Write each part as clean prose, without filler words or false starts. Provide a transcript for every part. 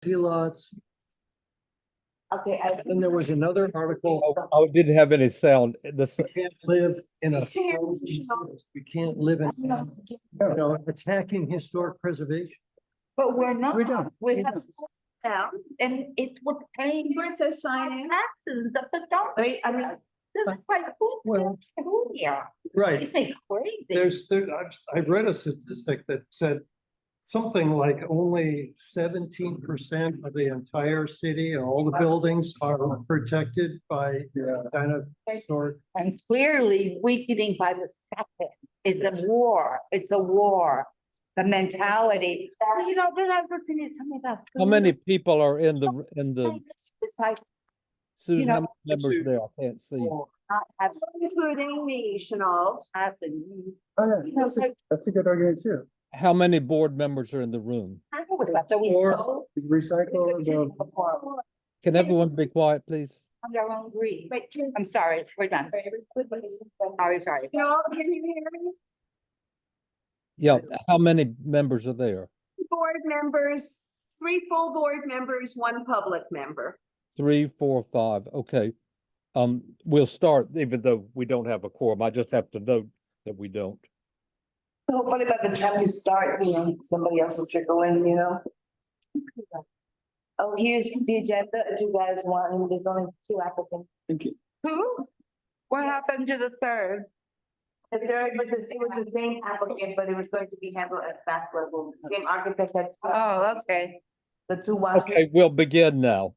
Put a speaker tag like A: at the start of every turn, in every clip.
A: lots.
B: Okay,
A: And there was another article,
C: Oh, it didn't have any sound.
A: you can't live in a, you can't live in, attacking historic preservation.
B: but we're not.
A: We don't.
B: We have now, and it would pay
D: Where it says sign in.
B: taxes, but don't, I mean, this is like,
A: Well,
B: who here?
A: right,
B: It's like crazy.
A: I read a statistic that said something like only 17% of the entire city, and all the buildings are protected by kind of historic.
B: And clearly weakening by the second. It's a war. It's a war. The mentality. You know, then I was listening to something about.
C: How many people are in the,
B: It's like
C: Susan, how
B: know,
C: many members there? I can't see.
B: not have.
D: Including me, Chenault.
E: That's a good argument too.
C: How many board members are in the room?
B: I know it's like, we
A: Or-
B: so.
E: Recycle the.
C: Can everyone be quiet, please?
B: On their own greed. I'm sorry, we're done. Sorry.
D: Chenault, can you hear me?
C: Yeah, how many members are there?
D: Board members, 3 full board members, 1 public member.
C: 3, 4, 5. Okay. We'll start even though we don't have a quorum. I just have to note that we don't.
F: Hopefully by the time you start, somebody else will trickle in, Oh, here's the agenda, if you guys want, there's only 2 applicants.
E: Thank you.
B: Who? What happened to the third?
F: The third was it was the same applicant, but it was going to be handled at staff level, same architect had.
B: Oh, okay.
F: The 2 ones.
C: Okay, we'll begin now.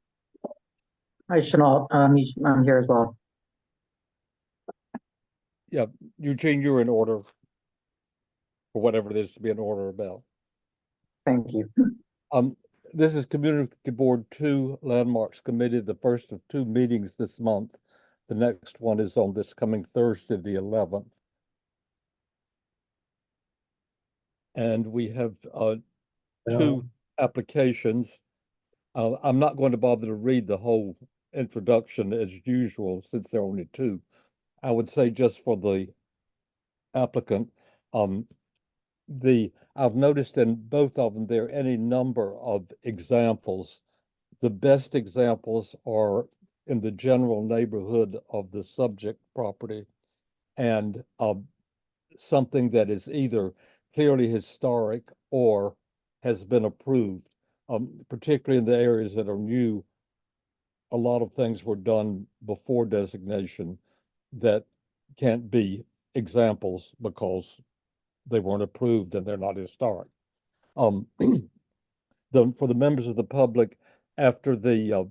G: Hi, Chenault. I'm here as well.
C: Yeah, Eugene, you're in order. For whatever it is to be in order about.
G: Thank you.
C: This is Community Board 2 Landmarks Committee, the first of 2 meetings this month. The next one is on this coming Thursday, the 11th. And we have 2 applications. I'm not going to bother to read the whole introduction as usual, since there are only 2. I would say just for the applicant, I've noticed in both of them, there are any number of examples. The best examples are in the general neighborhood of the subject property, and something that is either clearly historic or has been approved, particularly in the areas that are new. A lot of things were done before designation that can't be examples because they weren't approved and they're not historic. For the members of the public, after the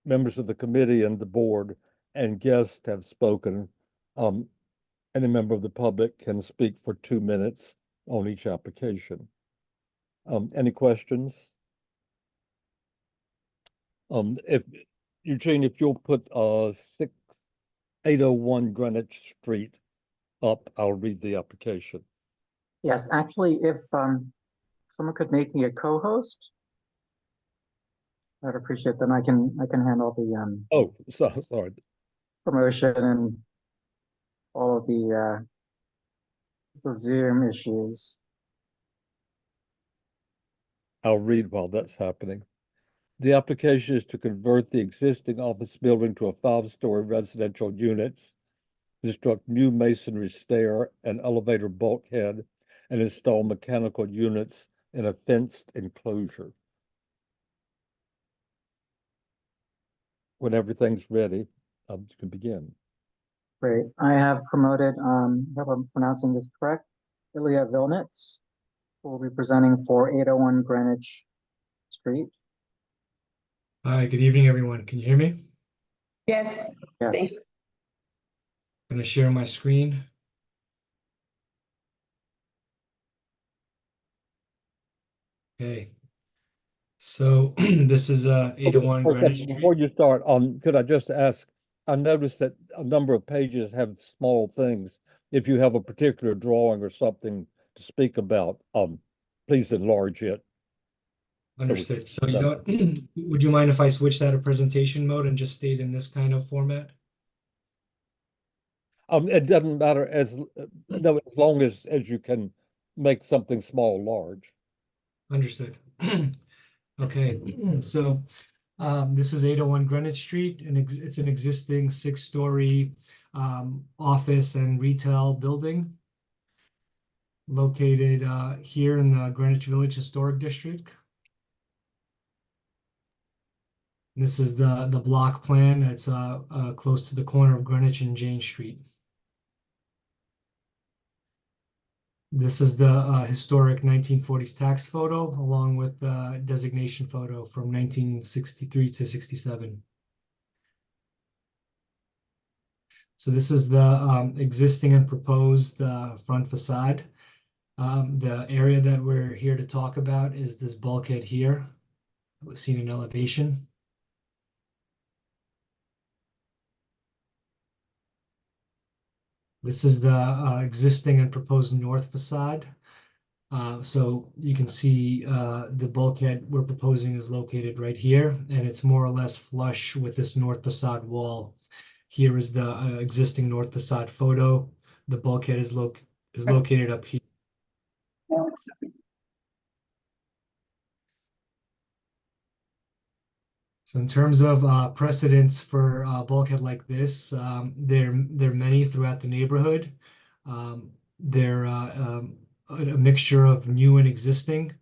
C: members of the committee and the board and guests have spoken, any member of the public can speak for 2 minutes on each application. Any questions? If Eugene, if you'll put 801 Greenwich Street up, I'll read the application.
G: Yes, actually, if someone could make me a co-host, I'd appreciate that. I can handle the
C: Oh, sorry.
G: promotion and all of the Zoom issues.
C: I'll read while that's happening. The application is to convert the existing office building to a 5-story residential units, construct new masonry stair and elevator bulkhead, and install mechanical units in a fenced enclosure. When everything's ready, you can begin.
G: Great. I have promoted, I hope I'm pronouncing this correct, Ilya Vilnitz, who will be presenting for 801 Greenwich Street.
H: Hi, good evening, everyone. Can you hear me?
F: Yes.
G: Yes.
H: I'm going to share my screen. Okay. So this is 801
C: Okay,
H: Greenwich
C: before
H: Street.
C: you start, could I just ask, I noticed that a number of pages have small things. If you have a particular drawing or something to speak about, please enlarge it.
H: Understood. So you know what? Would you mind if I switched out of presentation mode and just stayed in this kind of format?
C: It doesn't matter no, as long as you can make something small large.
H: Understood. Okay, so this is 801 Greenwich Street, and it's an existing 6-story office and retail building located here in the Greenwich Village Historic District. This is the block plan. It's close to the corner of Greenwich and Jane Street. This is the historic 1940s tax photo, along with the designation photo from 1963 to 67. So this is the existing and proposed front facade. The area that we're here to talk about is this bulkhead here, seen in elevation. This is the existing and proposed north facade. So you can see the bulkhead we're proposing is located right here, and it's more or less flush with this north facade wall. Here is the existing north facade photo. The bulkhead is located up here. So in terms of precedents for bulkhead like this, there are many throughout the neighborhood. They're a mixture of new and existing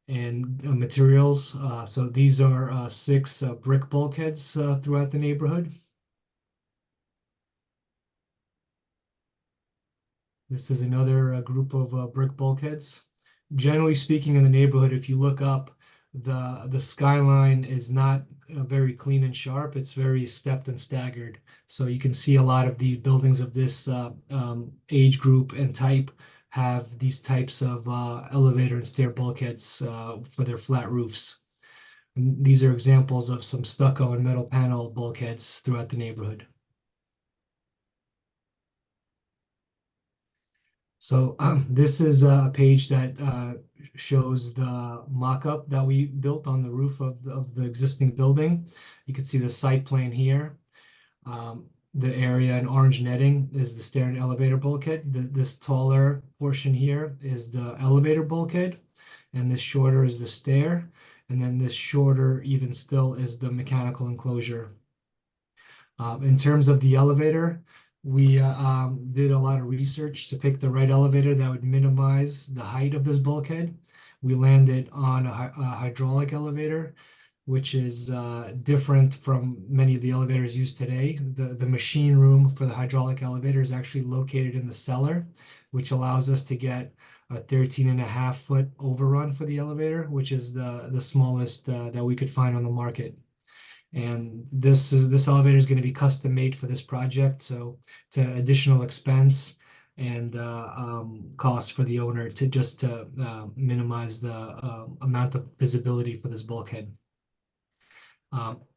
H: and materials. So these are 6 brick bulkheads throughout the neighborhood. This is another group of brick bulkheads. Generally speaking, in the neighborhood, if you look up, the skyline is not very clean and sharp. It's very stepped and staggered. So you can see a lot of the buildings of this age group and type have these types of elevator and stair bulkheads for their flat roofs. And these are examples of some stucco and metal panel bulkheads throughout the neighborhood. So this is a page that shows the mock-up that we built on the roof of the existing building. You can see the site plan here. The area in orange netting is the stair and elevator bulkhead. This taller portion here is the elevator bulkhead, and this shorter is the stair. And then this shorter, even still, is the mechanical enclosure. In terms of the elevator, we did a lot of research to pick the right elevator that would minimize the height of this bulkhead. We landed on a hydraulic elevator, which is different from many of the elevators used today. The machine room for the hydraulic elevator is actually located in the cellar, which allows us to get a 13.5-foot overrun for the elevator, which is the smallest that we could find on the market. And this elevator is going to be custom made for this project, so it's an additional expense and cost for the owner to minimize the amount of visibility for this bulkhead.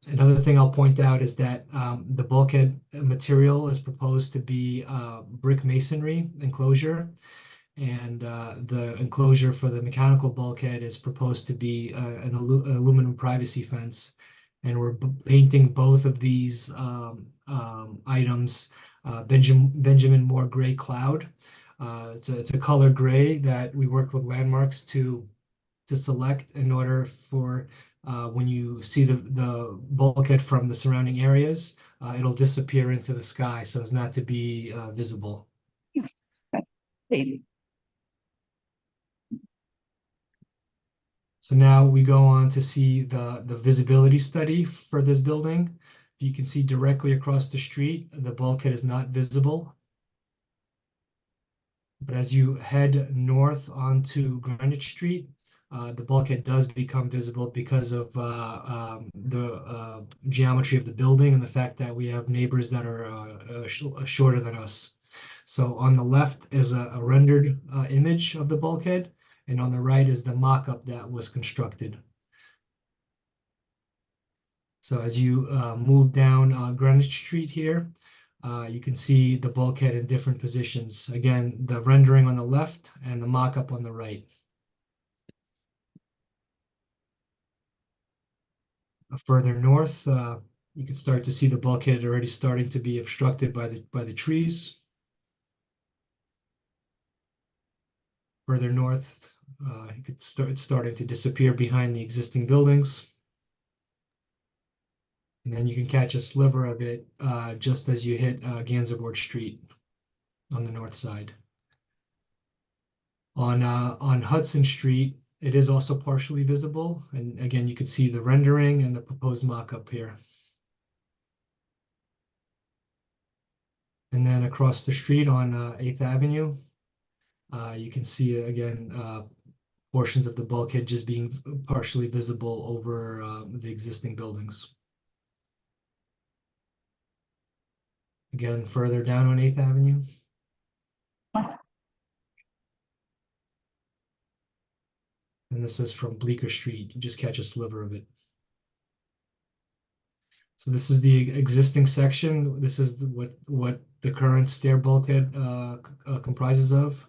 H: Another thing I'll point out is that the bulkhead material is proposed to be brick masonry enclosure, and the enclosure for the mechanical bulkhead is proposed to be an aluminum privacy fence. And we're painting both of these items Benjamin Moore Gray Cloud. It's a color gray that we worked with Landmarks to select in order for when you see the bulkhead from the surrounding areas, it'll disappear into the sky so as not to be visible. So now we go on to see the visibility study for this building. You can see directly across the street, the bulkhead is not visible. But as you head north onto Greenwich Street, the bulkhead does become visible because of the geometry of the building and the fact that we have neighbors that are shorter than us. So on the left is a rendered image of the bulkhead, and on the right is the mock-up that was constructed. So as you move down Greenwich Street here, you can see the bulkhead in different positions. Again, the rendering on the left and the mock-up on the right. Further north, you can start to see the bulkhead already starting to be obstructed by the trees. Further north, You could start, it's starting to disappear behind the existing buildings. And then you can catch a sliver of it just as you hit Gansevoort Street on the north side. On Hudson Street, it is also partially visible. And again, you can see the rendering and the proposed mock-up here. And then across the street on 8th Avenue, you can see again portions of the bulkhead just being partially visible over the existing buildings. Again, further down on 8th Avenue. And this is from Bleecker Street. You just catch a sliver of it. So this is the existing section. This is what the current stair bulkhead comprises of.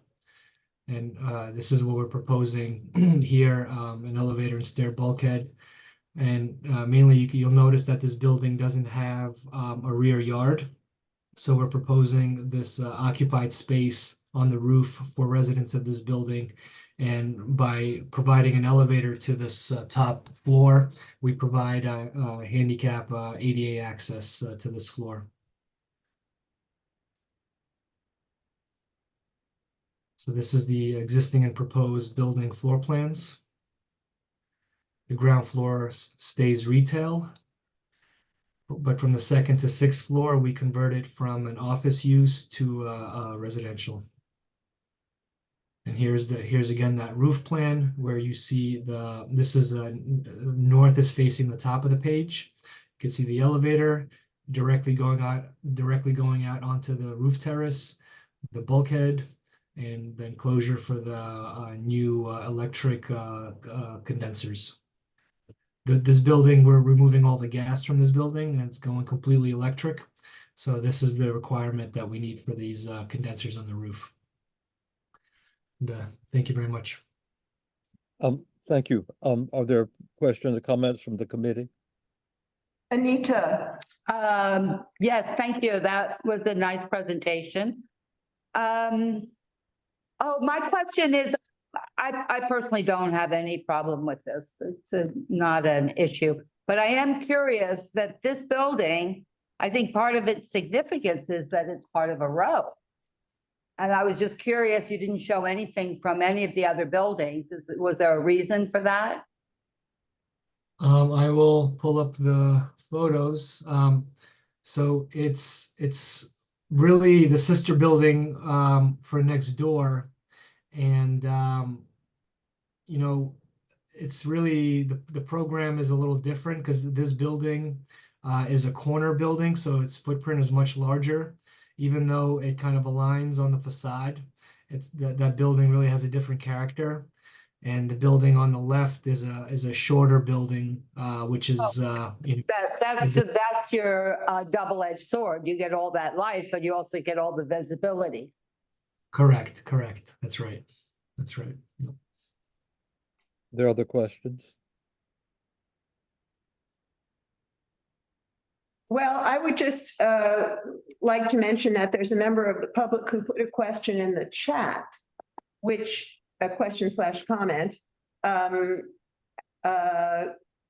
H: And this is what we're proposing here, an elevator and stair bulkhead. And mainly you'll notice that this building doesn't have a rear yard. So we're proposing this occupied space on the roof for residents of this building. And by providing an elevator to this top floor, we provide handicap ADA access to this floor. So this is the existing and proposed building floor plans. The ground floor stays retail, but from the second to sixth floor, we convert it from an office use to residential. And here's again that roof plan where you see this is north is facing the top of the page. You can see the elevator directly going out onto the roof terrace, the bulkhead, and the enclosure for the new electric condensers. This building, we're removing all the gas from this building and it's going completely electric. So this is the requirement that we need for these condensers on the roof. And, thank you very much.
C: Thank you. Are there questions or comments from the committee?
D: Anita,
B: Yes, thank you. That was a nice presentation. Oh, my question is, I personally don't have any problem with this. It's not an issue, but I am curious that this building, I think part of its significance is that it's part of a row. And I was just curious, you didn't show anything from any of the other buildings. Was there a reason for that?
H: I will pull up the photos. So it's really the sister building for next door. And, you know, it's really, the program is a little different because this building is a corner building. So its footprint is much larger, even though it kind of aligns on the facade. It's that building really has a different character. And the building on the left is a shorter building, which is you know,
B: That's your double-edged sword. You get all that light, but you also get all the visibility.
H: correct. That's right. Yep.
C: There are other questions?
D: well, I would just like to mention that there's a member of the public who put a question in the chat, which a question/comment.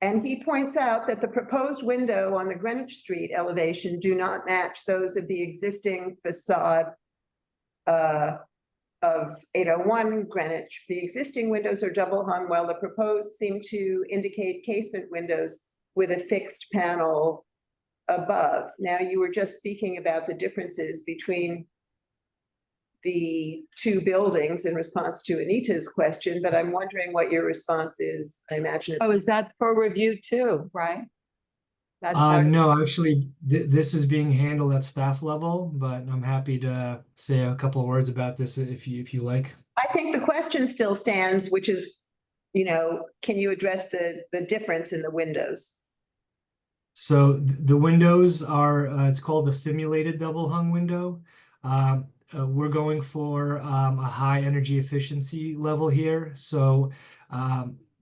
D: And he points out that the proposed window on the Greenwich Street elevation do not match those of the existing facade of 801 Greenwich. The existing windows are double hung, while the proposed seem to indicate casement windows with a fixed panel above. Now, you were just speaking about the differences between the two buildings in response to Anita's question, but I'm wondering what your response is. I imagine.
B: Oh, is that for review too, right? That's part of-
H: No, actually, this is being handled at staff level, but I'm happy to say a couple of words about this if you like.
D: I think the question still stands, which is, you know, can you address the difference in the windows?
H: So the windows are, it's called the simulated double hung window. We're going for a high energy efficiency level here. So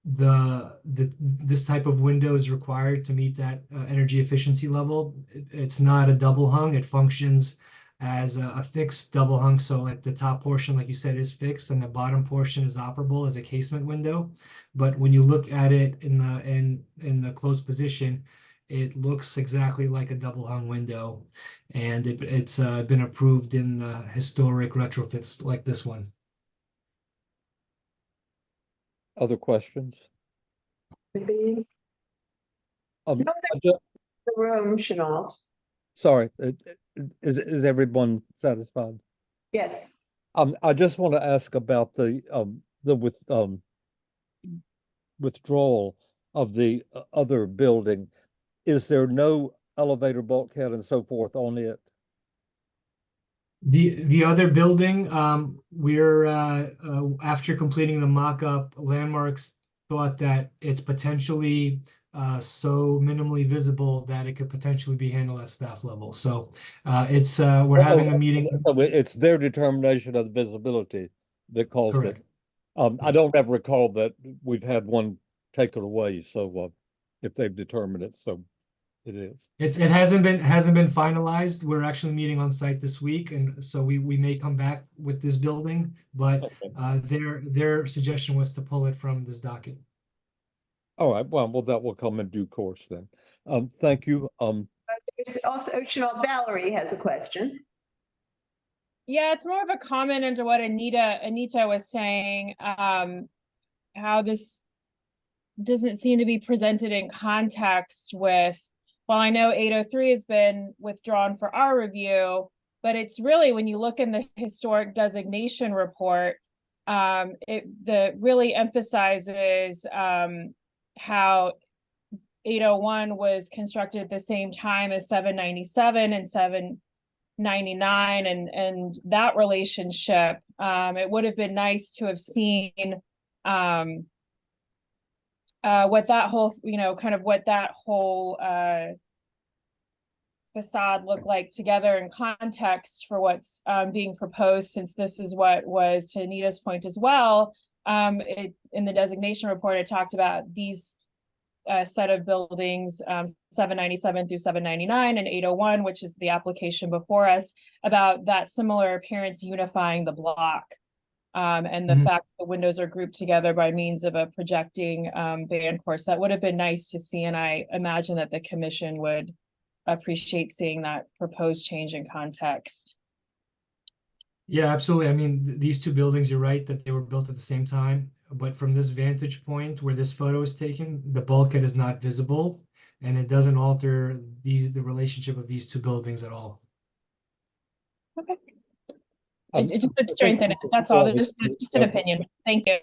H: this type of window is required to meet that energy efficiency level. It's not a double hung. It functions as a fixed double hung. So like the top portion, like you said, is fixed and the bottom portion is operable as a casement window. But when you look at it in the closed position, it looks exactly like a double hung window. And it's been approved in historic retrofits like this one.
C: Other questions?
D: The
C: Um,
D: No,
C: I ju-
D: room, Chenault.
C: sorry, is everyone satisfied?
D: Yes.
C: I just want to ask about the withdrawal of the other building. Is there no elevator, bulkhead and so forth on it?
H: The other building, we're after completing the mock-up, Landmarks thought that it's potentially so minimally visible that it could potentially be handled at staff level. So it's we're having a meeting.
C: So it's their determination of the visibility that caused it.
H: Correct.
C: I don't ever recall that we've had one taken away, so if they've determined it, so it is.
H: It hasn't been finalized. We're actually meeting on site this week, and so we may come back with this building, but
C: Okay.
H: their suggestion was to pull it from this docket.
C: All right, well, that will come in due course then. Thank you.
D: There's also, Chenault, Valerie has a question.
I: Yeah, it's more of a comment into what Anita was saying, how this doesn't seem to be presented in context with, well, I know 803 has been withdrawn for our review, but it's really, when you look in the historic designation report, it really emphasizes how 801 was constructed at the same time as 797 and 799 and that relationship. It would have been nice to have seen what that whole, kind of what that whole facade looked like together in context for what's being proposed, since this is what was, to Anita's point as well, in the designation report, it talked about these set of buildings, 797 through 799 and 801, which is the application before us, about that similar appearance unifying the block. And the fact that the windows are grouped together by means of a projecting van course. That would have been nice to see, and I imagine that the commission would appreciate seeing that proposed change in context.
H: Yeah, absolutely. I mean, these two buildings, you're right that they were built at the same time, but from this vantage point where this photo is taken, the bulkhead is not visible, and it doesn't alter the relationship of these two buildings at all.
I: Okay. It just would strengthen it. That's all. Just an opinion. Thank you.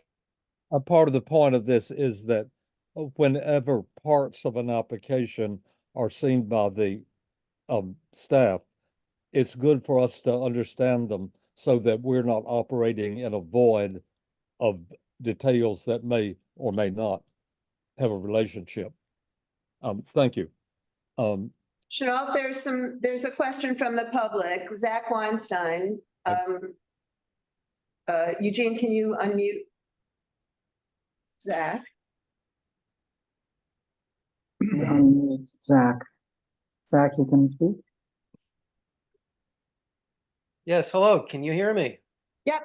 C: A part of the point of this is that whenever parts of an application are seen by the staff, it's good for us to understand them so that we're not operating in a void of details that may or may not have a relationship. Thank you.
D: Chenault, there's a question from the public. Zach Weinstein. Eugene, can you unmute Zach?
G: Unmute Zach. Zach, you can speak.
J: Yes, hello. Can you hear me?
D: Yeah.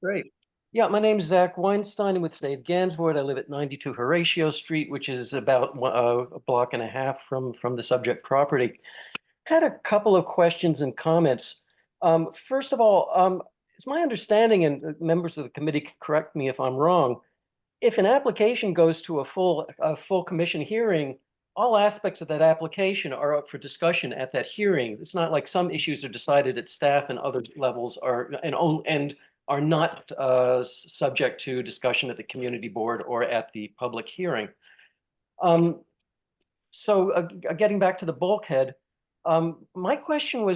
J: Great. Yeah, my name is Zach Weinstein with State of Gansvoort. I live at 92 Horatio Street, which is about a block and a half from the subject property. Had a couple of questions and comments. First of all, it's my understanding, and members of the committee can correct me if I'm wrong, if an application goes to a full commission hearing, all aspects of that application are up for discussion at that hearing. It's not like some issues are decided at staff and other levels are are not subject to discussion at the community board or at the public hearing. Getting back to the bulkhead, my question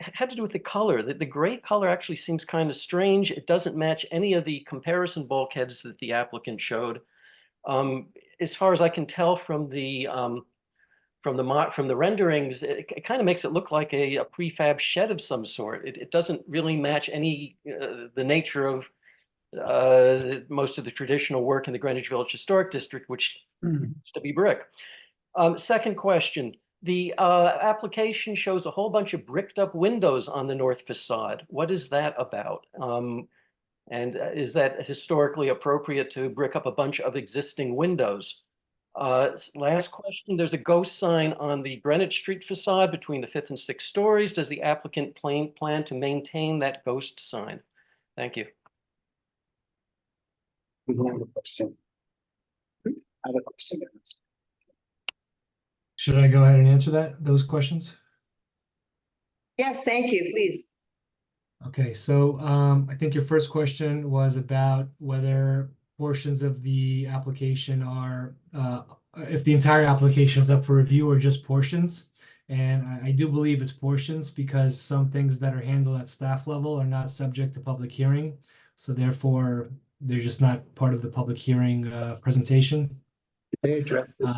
J: had to do with the color. The gray color actually seems kind of strange. It doesn't match any of the comparison bulkheads that the applicant showed. As far as I can tell from the renderings, it kind of makes it look like a prefab shed of some sort. It doesn't really match any the nature of most of the traditional work in the Greenwich Village Historic District, which used to be brick. Second question. The application shows a whole bunch of bricked up windows on the north facade. What is that about? And is that historically appropriate to brick up a bunch of existing windows? Last question, there's a ghost sign on the Greenwich Street facade between the 5th and 6th stories. Does the applicant plan to maintain that ghost sign? Thank you.
E: We have a question. I have a question.
H: Should I go ahead and answer those questions?
D: Yes, thank you, please.
H: Okay, so I think your first question was about whether portions of the application are, if the entire application is up for review or just portions. And I do believe it's portions because some things that are handled at staff level are not subject to public hearing. So therefore, they're just not part of the public hearing presentation.
E: They address this.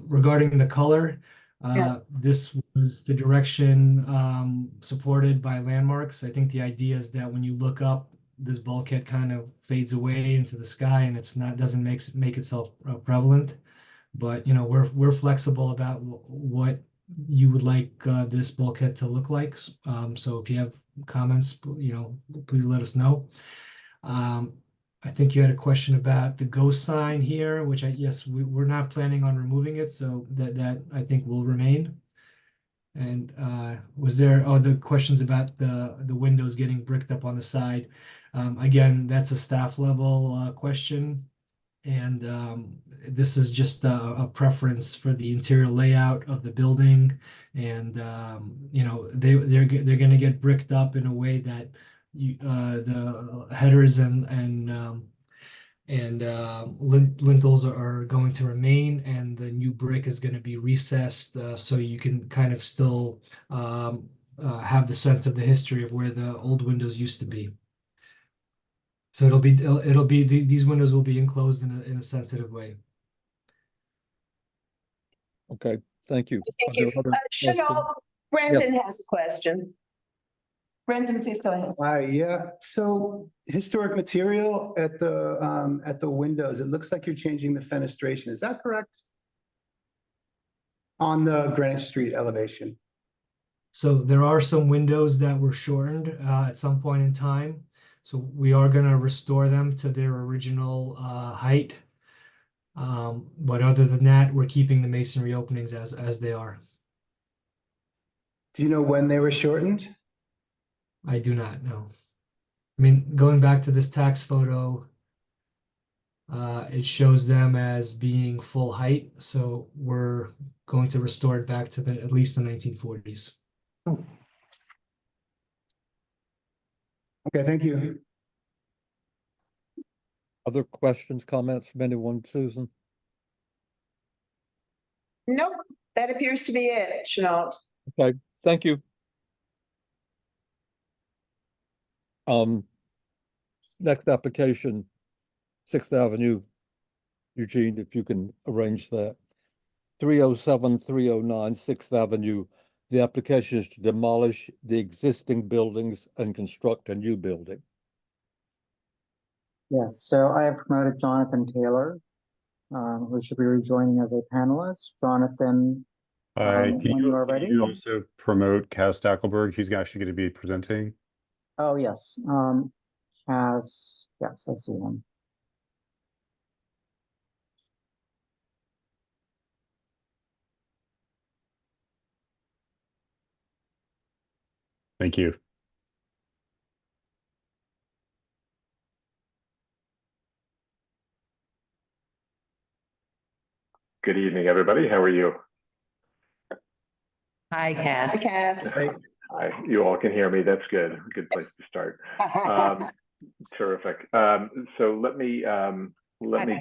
H: Regarding the color,
D: Yes.
H: this was the direction supported by landmarks. I think the idea is that when you look up, this bulkhead kind of fades away into the sky and doesn't make itself prevalent. But we're flexible about what you would like this bulkhead to look like. So if you have comments, please let us know. I think you had a question about the ghost sign here, which yes, we're not planning on removing it, so that I think will remain. And was there other questions about the windows getting bricked up on the side? Again, that's a staff level question. And this is just a preference for the interior layout of the building. And they're going to get bricked up in a way that the headers and lintels are going to remain, and the new brick is going to be recessed, so you can kind of still have the sense of the history of where the old windows used to be. So these windows will be enclosed in a sensitive way.
C: Okay, thank you.
D: Thank you.
C: Are there other questions?
D: Chanel, Brendan has a question. Brendan, please go ahead.
E: Yeah, so historic material at the windows, it looks like you're changing the fenestration. Is that correct? On the Greenwich Street elevation.
H: So there are some windows that were shortened at some point in time. So we are going to restore them to their original height. But other than that, we're keeping the masonry openings as they are.
E: Do you know when they were shortened?
H: I do not know. I mean, going back to this tax photo, it shows them as being full height. So we're going to restore it back to at least the 1940s.
E: Okay, thank you.
C: Other questions, comments from anyone, Susan?
D: Nope, that appears to be it, Chanel.
C: Okay, thank you. Next application, Sixth Avenue, Eugene, if you can arrange that. 307, 309 Sixth Avenue. The application is to demolish the existing buildings and construct a new building.
G: Yes, so I have promoted Jonathan Taylor, who should be rejoining as a panelist. Jonathan, when you are ready.
K: Can you also promote Kaz Stackelberg? He's actually going to be presenting.
G: Oh, yes. Yes, I see him.
K: Thank you.
L: Good evening, everybody. How are you?
B: Hi,
D: Hi,
B: Cass.
D: Cass.
L: Hi, you all can hear me. That's good. Good place to start. Terrific. So let me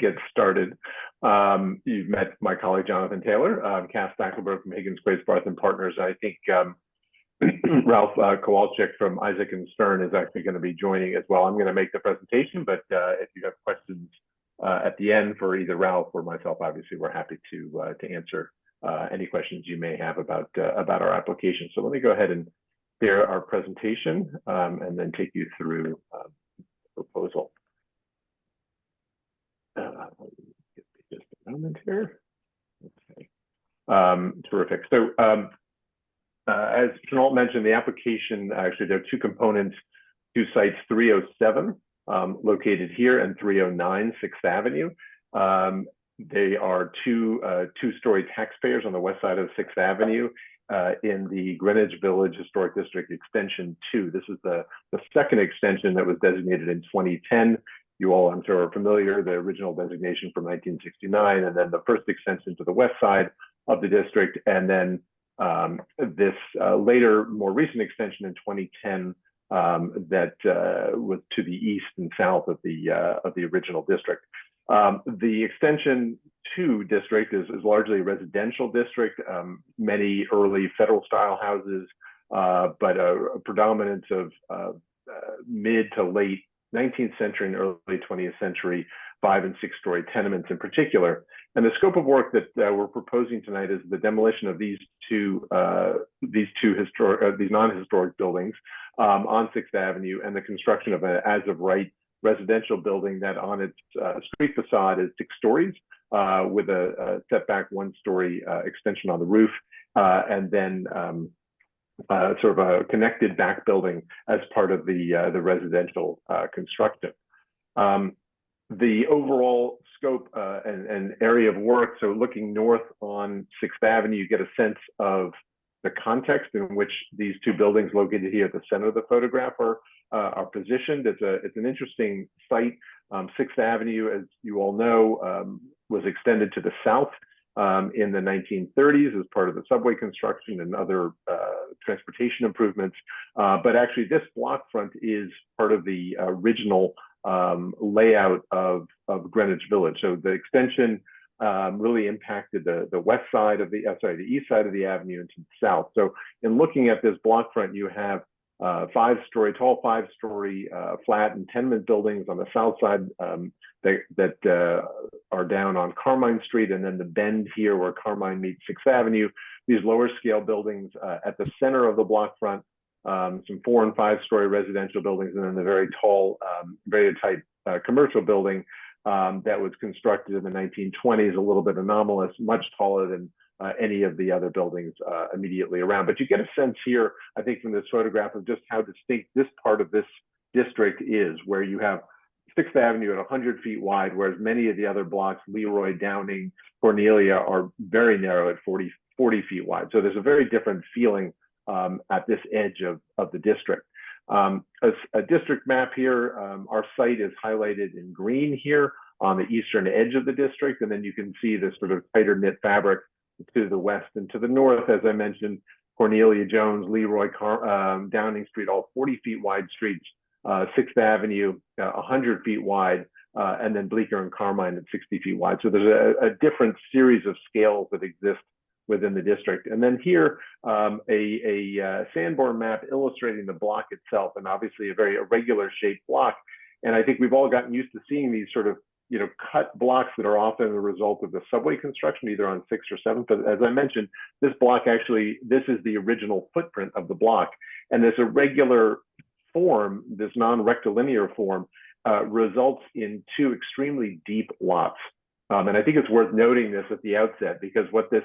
L: get started. You've met my colleague, Jonathan Taylor, Kaz Stackelberg from Higgins, Grace, Barth and Partners. I think Ralph Kowalczyk from Isaac and Stern is actually going to be joining as well. I'm going to make the presentation, but if you have questions at the end for either Ralph or myself, obviously we're happy to answer any questions you may have about our application. So let me go ahead and share our presentation and then take you through the proposal. Just a moment here. Okay. Terrific. So as Chenault mentioned, the application, actually there are two components, two sites, 307 located here and 309 Sixth Avenue. They are two-story taxpayers on the west side of Sixth Avenue in the Greenwich Village Historic District Extension 2. This is the second extension that was designated in 2010. You all, I'm sure, are familiar, the original designation from 1969, and then the first extension to the west side of the district, and then this later, more recent extension in 2010 that was to the east and south of the original district. The extension 2 district is largely a residential district, many early federal style houses, but a predominance of mid to late 19th century and early 20th century 5- and 6-story tenements in particular. And the scope of work that we're proposing tonight is the demolition of these non-historic buildings on Sixth Avenue, and the construction of an as-of-right residential building that on its street facade is 6 stories with a setback 1-story extension on the roof, and then sort of a connected back building as part of the residential construction. The overall scope and area of work, so looking north on Sixth Avenue, you get a sense of the context in which these two buildings located here at the center of the photograph are positioned. It's an interesting site. Sixth Avenue, as you all know, was extended to the south in the 1930s as part of the subway construction and other transportation improvements. But actually this block front is part of the original layout of Greenwich Village. So the extension really impacted the west side of the east side of the avenue into the south. So in looking at this block front, you have tall 5-story flat and tenement buildings on the south side that are down on Carmine Street, and then the bend here where Carmine meets Sixth Avenue. These lower scale buildings at the center of the block front, some 4- and 5-story residential buildings, and then the very tall, very tight commercial building that was constructed in the 1920s, a little bit anomalous, much taller than any of the other buildings immediately around. But you get a sense here, I think, from this photograph of just how distinct this part of this district is, where you have Sixth Avenue at 100 feet wide, whereas many of the other blocks, Leroy, Downing, Cornelia, are very narrow at 40 feet wide. So there's a very different feeling at this edge of the district. A district map here, our site is highlighted in green here on the eastern edge of the district, and then you can see this sort of tighter knit fabric to the west and to the north. As I mentioned, Cornelia, Jones, Leroy, Downing Street, all 40 feet wide streets, Sixth Avenue, 100 feet wide, and then Bleecker and Carmine at 60 feet wide. So there's a different series of scales that exist within the district. And then here, a Sanborn map illustrating the block itself, and obviously a very irregular shaped block. And I think we've all gotten used to seeing these sort of, cut blocks that are often the result of the subway construction, either on 6th or 7th. But as I mentioned, this block actually, this is the original footprint of the block. And this irregular form, this non-rectilinear form, results in 2 extremely deep lots. And I think it's worth noting this at the outset, because what this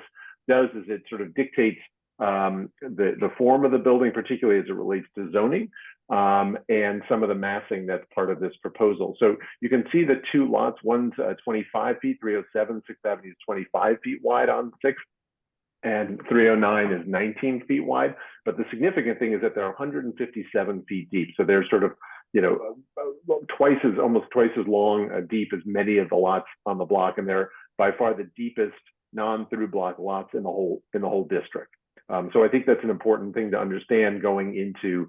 L: does is it sort of dictates the form of the building, particularly as it relates to zoning, and some of the massing that's part of this proposal. So you can see the 2 lots, one's 25 feet, 307 Sixth Avenue is 25 feet wide on 6th, and 309 is 19 feet wide. But the significant thing is that they're 157 feet deep. So they're sort of, almost twice as long deep as many of the lots on the block, and they're by far the deepest non-through block lots in the whole district. So I think that's an important thing to understand going into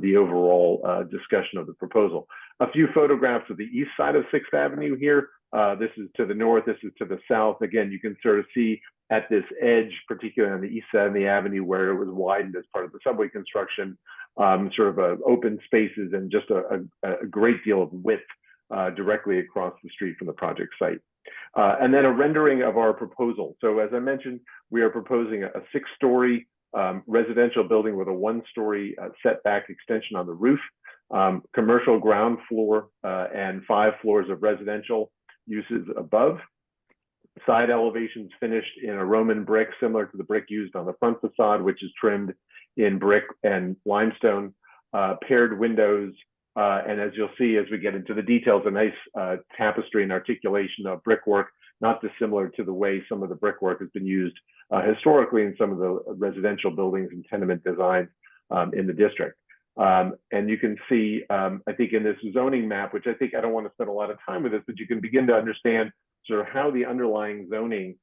L: the overall discussion of the proposal. A few photographs of the east side of Sixth Avenue here. This is to the north, this is to the south. Again, you can sort of see at this edge, particularly on the east side of the avenue where it was widened as part of the subway construction, sort of open spaces and just a great deal of width directly across the street from the project site. And then a rendering of our proposal. So as I mentioned, we are proposing a 6-story residential building with a 1-story setback extension on the roof, commercial ground floor, and 5 floors of residential uses above. Side elevations finished in a Roman brick, similar to the brick used on the front facade, which is trimmed in brick and limestone. Paired windows, and as you'll see as we get into the details, a nice tapestry and articulation of brickwork, not dissimilar to the way some of the brickwork has been used historically in some of the residential buildings and tenement designs in the district. And you can see, I think in this zoning map, which I don't want to spend a lot of time with this, but you can begin to understand sort of how the underlying zoning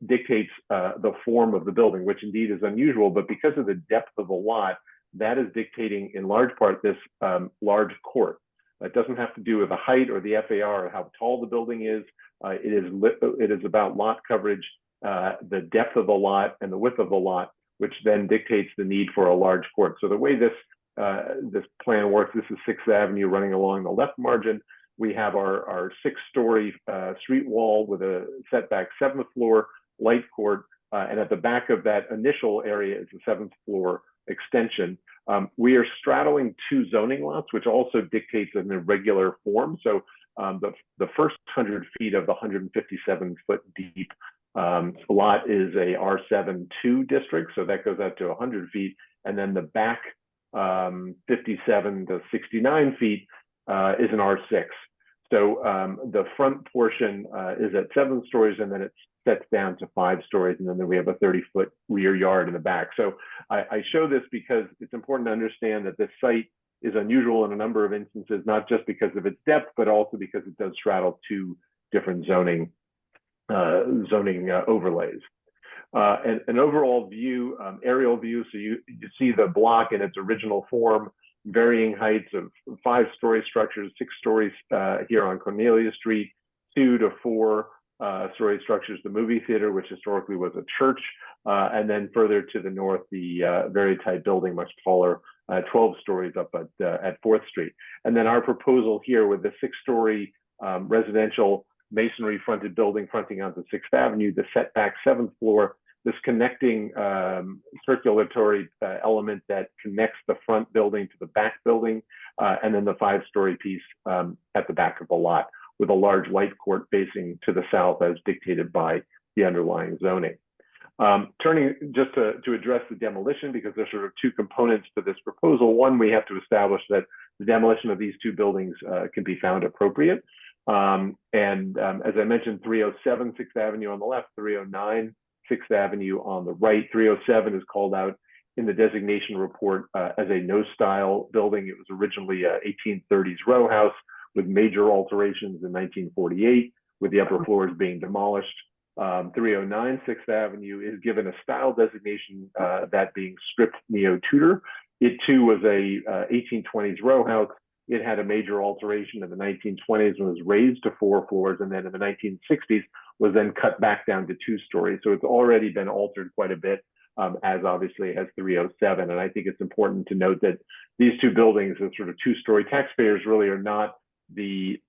L: dictates the form of the building, which indeed is unusual, but because of the depth of the lot, that is dictating in large part this large court. It doesn't have to do with the height or the FAR or how tall the building is. It is about lot coverage, the depth of the lot and the width of the lot, which then dictates the need for a large court. So the way this plan works, this is Sixth Avenue running along the left margin. We have our 6-story street wall with a setback 7th floor light court, and at the back of that initial area is the 7th floor extension. We are straddling 2 zoning lots, which also dictates an irregular form. So the first 100 feet of the 157-foot deep lot is a R7-2 district, so that goes out to 100 feet, and then the back 57 to 69 feet is an R6. So the front portion is at 7 stories, and then it sets down to 5 stories, and then we have a 30-foot rear yard in the back. So I show this because it's important to understand that this site is unusual in a number of instances, not just because of its depth, but also because it does straddle 2 different zoning overlays. An overall view, aerial view, so you see the block in its original form, varying heights of 5-story structures, 6 stories here on Cornelia Street, 2 to 4 story structures, the movie theater, which historically was a church, and then further to the north, the very tight building, much taller, 12 stories up at 4th Street. And then our proposal here with the 6-story residential masonry fronted building fronting onto 6th Avenue, the setback 7th floor, this connecting circulatory element that connects the front building to the back building, and then the 5-story piece at the back of the lot with a large light court facing to the south as dictated by the underlying zoning. Turning just to address the demolition, because there's sort of 2 components to this proposal. One, we have to establish that the demolition of these 2 buildings can be found appropriate. As I mentioned, 307 6th Avenue on the left, 309 6th Avenue on the right. 307 is called out in the designation report as a no-style building. It was originally a 1830s row house with major alterations in 1948, with the upper floors being demolished. 309 6th Avenue is given a style designation, that being stripped neo-Tudor. It too was a 1820s row house. It had a major alteration in the 1920s and was raised to 4 floors, and then in the 1960s was then cut back down to 2 stories. So it's already been altered quite a bit, as obviously has 307. And I think it's important to note that these 2 buildings, as sort of 2-story taxpayers, really are not the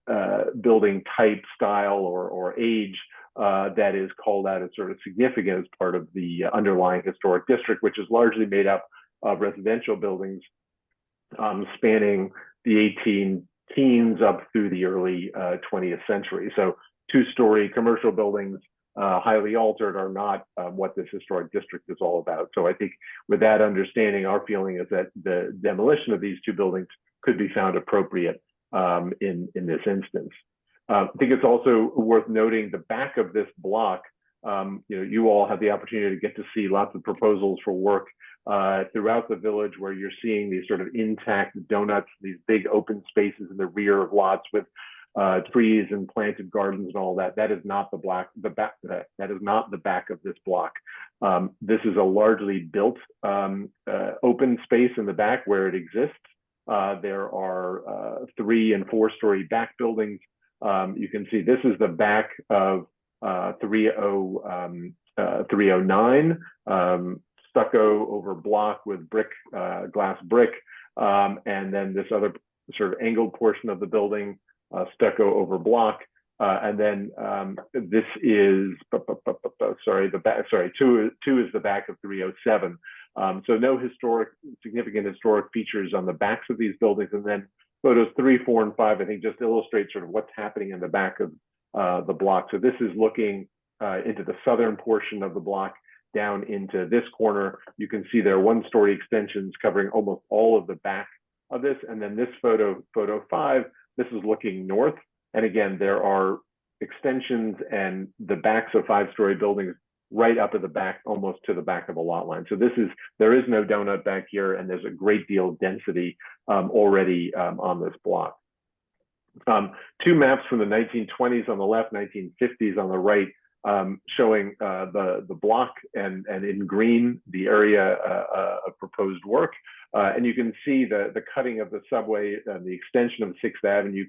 L: building type, style, or age that is called out as sort of significant as part of the underlying historic district, which is largely made up of residential buildings spanning the 18 teens up through the early 20th century. So 2-story commercial buildings, highly altered, are not what this historic district is all about. So I think with that understanding, our feeling is that the demolition of these 2 buildings could be found appropriate in this instance. I think it's also worth noting the back of this block. You all have the opportunity to get to see lots of proposals for work throughout the village, where you're seeing these sort of intact donuts, these big open spaces in the rear of lots with trees and planted gardens and all that. That is not that is not the back of this block. This is a largely built open space in the back where it exists. There are 3- and 4-story back buildings. You can see this is the back of 309, stucco over block with glass brick, and then this other sort of angled portion of the building, stucco over block, and then this is two is the back of 307. So no significant historic features on the backs of these buildings, and then photos 3, 4, and 5 I think just illustrate sort of what's happening in the back of the block. So this is looking into the southern portion of the block down into this corner. You can see there are one-story extensions covering almost all of the back of this. And then this photo 5, this is looking north. And again, there are extensions and the backs of 5-story buildings right up at the back, almost to the back of the lot line. So there is no donut back here, and there's a great deal of density already on this block. 2 maps from the 1920s on the left, 1950s on the right, showing the block and in green the area of proposed work. And you can see the cutting of the subway and the extension of Sixth Avenue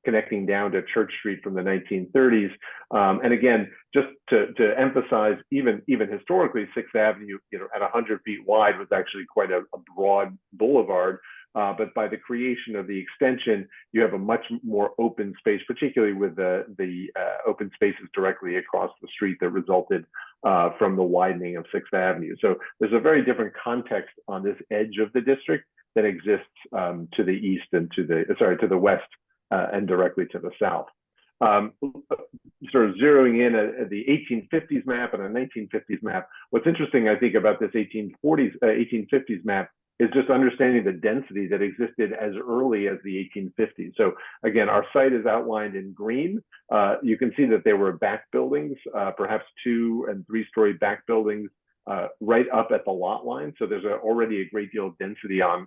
L: connecting down to Church Street from the 1930s. And again, just to emphasize, even historically, Sixth Avenue, at 100 feet wide was actually quite a broad boulevard. But by the creation of the extension, you have a much more open space, particularly with the open spaces directly across the street that resulted from the widening of Sixth Avenue. So there's a very different context on this edge of the district that exists to the east and to the west and directly to the south. Sort of zeroing in at the 1850s map and a 1950s map, what's interesting, I think, about this 1850s map is just understanding the density that existed as early as the 1850s. So again, our site is outlined in green. You can see that there were back buildings, perhaps 2- and 3-story back buildings right up at the lot line. So there's already a great deal of density on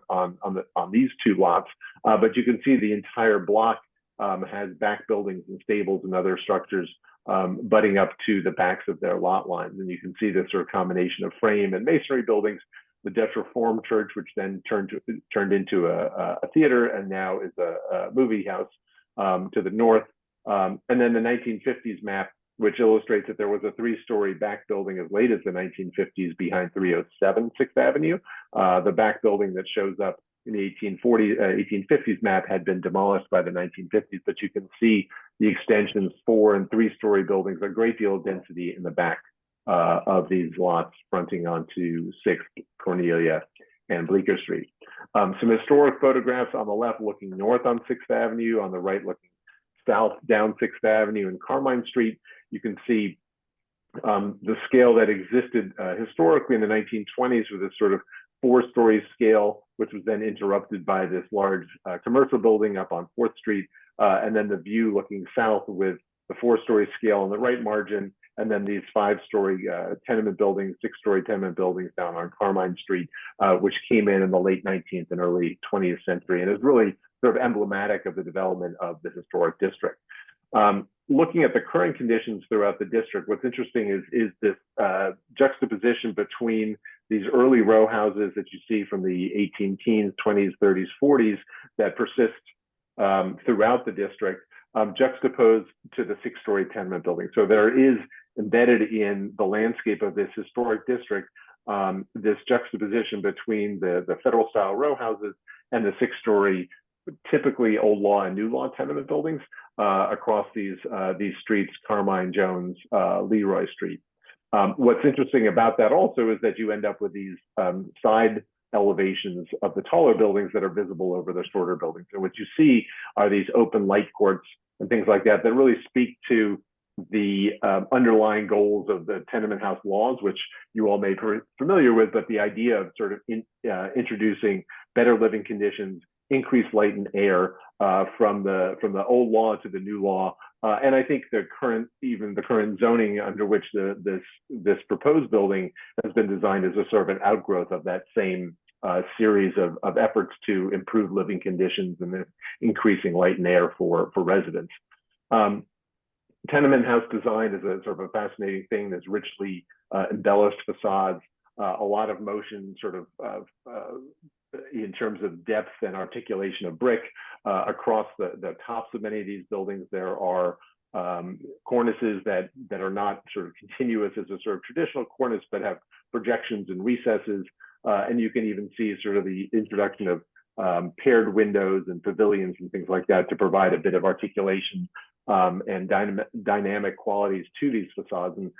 L: these 2 lots. But you can see the entire block has back buildings and stables and other structures butting up to the backs of their lot lines. And you can see this sort of combination of frame and masonry buildings, the Dutch Reformed Church, which then turned into a theater and now is a movie house to the north. And then the 1950s map, which illustrates that there was a 3-story back building as late as the 1950s behind 307 Sixth Avenue. The back building that shows up in the 1850s map had been demolished by the 1950s, but you can see the extensions, 4- and 3-story buildings, a great deal of density in the back of these lots fronting onto 6th, Cornelia, and Bleecker Street. Some historic photographs on the left looking north on 6th Avenue, on the right looking south down 6th Avenue and Carmine Street. You can see the scale that existed historically in the 1920s with this sort of 4-story scale, which was then interrupted by this large commercial building up on 4th Street, and then the view looking south with the 4-story scale on the right margin, and then these 5-story tenement buildings, 6-story tenement buildings down on Carmine Street, which came in the late 19th and early 20th century, and is really sort of emblematic of the development of the historic district. Looking at the current conditions throughout the district, what's interesting is this juxtaposition between these early row houses that you see from the 18 teens, 20s, 30s, 40s that persist throughout the district, juxtaposed to the 6-story tenement building. So there is embedded in the landscape of this historic district, this juxtaposition between the federal style row houses and the 6-story, typically old law and new law tenement buildings across these streets, Carmine, Jones, Leroy Street. What's interesting about that also is that you end up with these side elevations of the taller buildings that are visible over the shorter buildings. And what you see are these open light courts and things like that that really speak to the underlying goals of the tenement house laws, which you all may be familiar with, but the idea of sort of introducing better living conditions, increased light and air from the old law to the new law. And I think the current zoning under which this proposed building has been designed as a sort of an outgrowth of that same series of efforts to improve living conditions and increasing light and air for residents. Tenement house design is a sort of a fascinating thing. There's richly embellished facades, a lot of motion sort of in terms of depth and articulation of brick across the tops of many of these buildings. There are cornices that are not sort of continuous as a sort of traditional cornice, but have projections and recesses. And you can even see sort of the introduction of paired windows and pavilions and things like that to provide a bit of articulation and dynamic qualities to these facades. And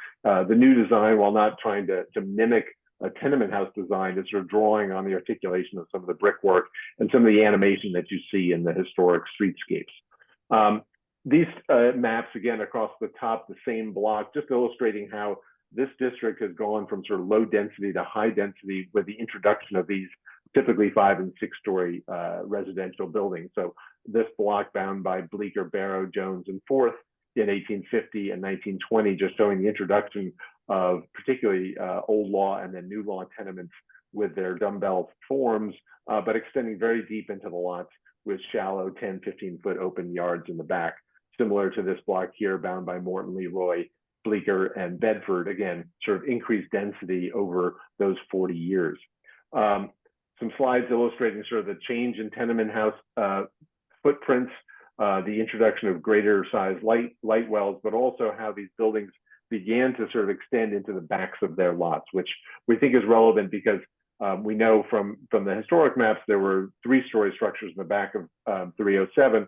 L: the new design, while not trying to mimic a tenement house design, is sort of drawing on the articulation of some of the brickwork and some of the animation that you see in the historic streetscapes. These maps, again, across the top, the same block, just illustrating how this district has gone from sort of low density to high density with the introduction of these typically 5- and 6-story residential buildings. So this block bound by Bleecker, Barrow, Jones, and Forth in 1850 and 1920, just showing the introduction of particularly old law and then new law tenements with their dumbbell forms, but extending very deep into the lots with shallow 10, 15-foot open yards in the back, similar to this block here bound by Morton, Leroy, Bleecker, and Bedford, again, sort of increased density over those 40 years. Some slides illustrating sort of the change in tenement house footprints, the introduction of greater size light wells, but also how these buildings began to sort of extend into the backs of their lots, which we think is relevant because we know from the historic maps, there were 3-story structures in the back of 307.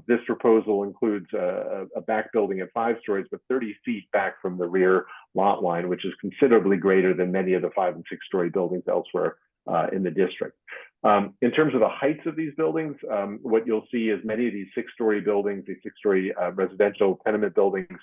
L: This proposal includes a back building at 5 stories, but 30 feet back from the rear lot line, which is considerably greater than many of the 5- and 6-story buildings elsewhere in the district. In terms of the heights of these buildings, what you'll see is many of these 6-story buildings, these 6-story residential tenement buildings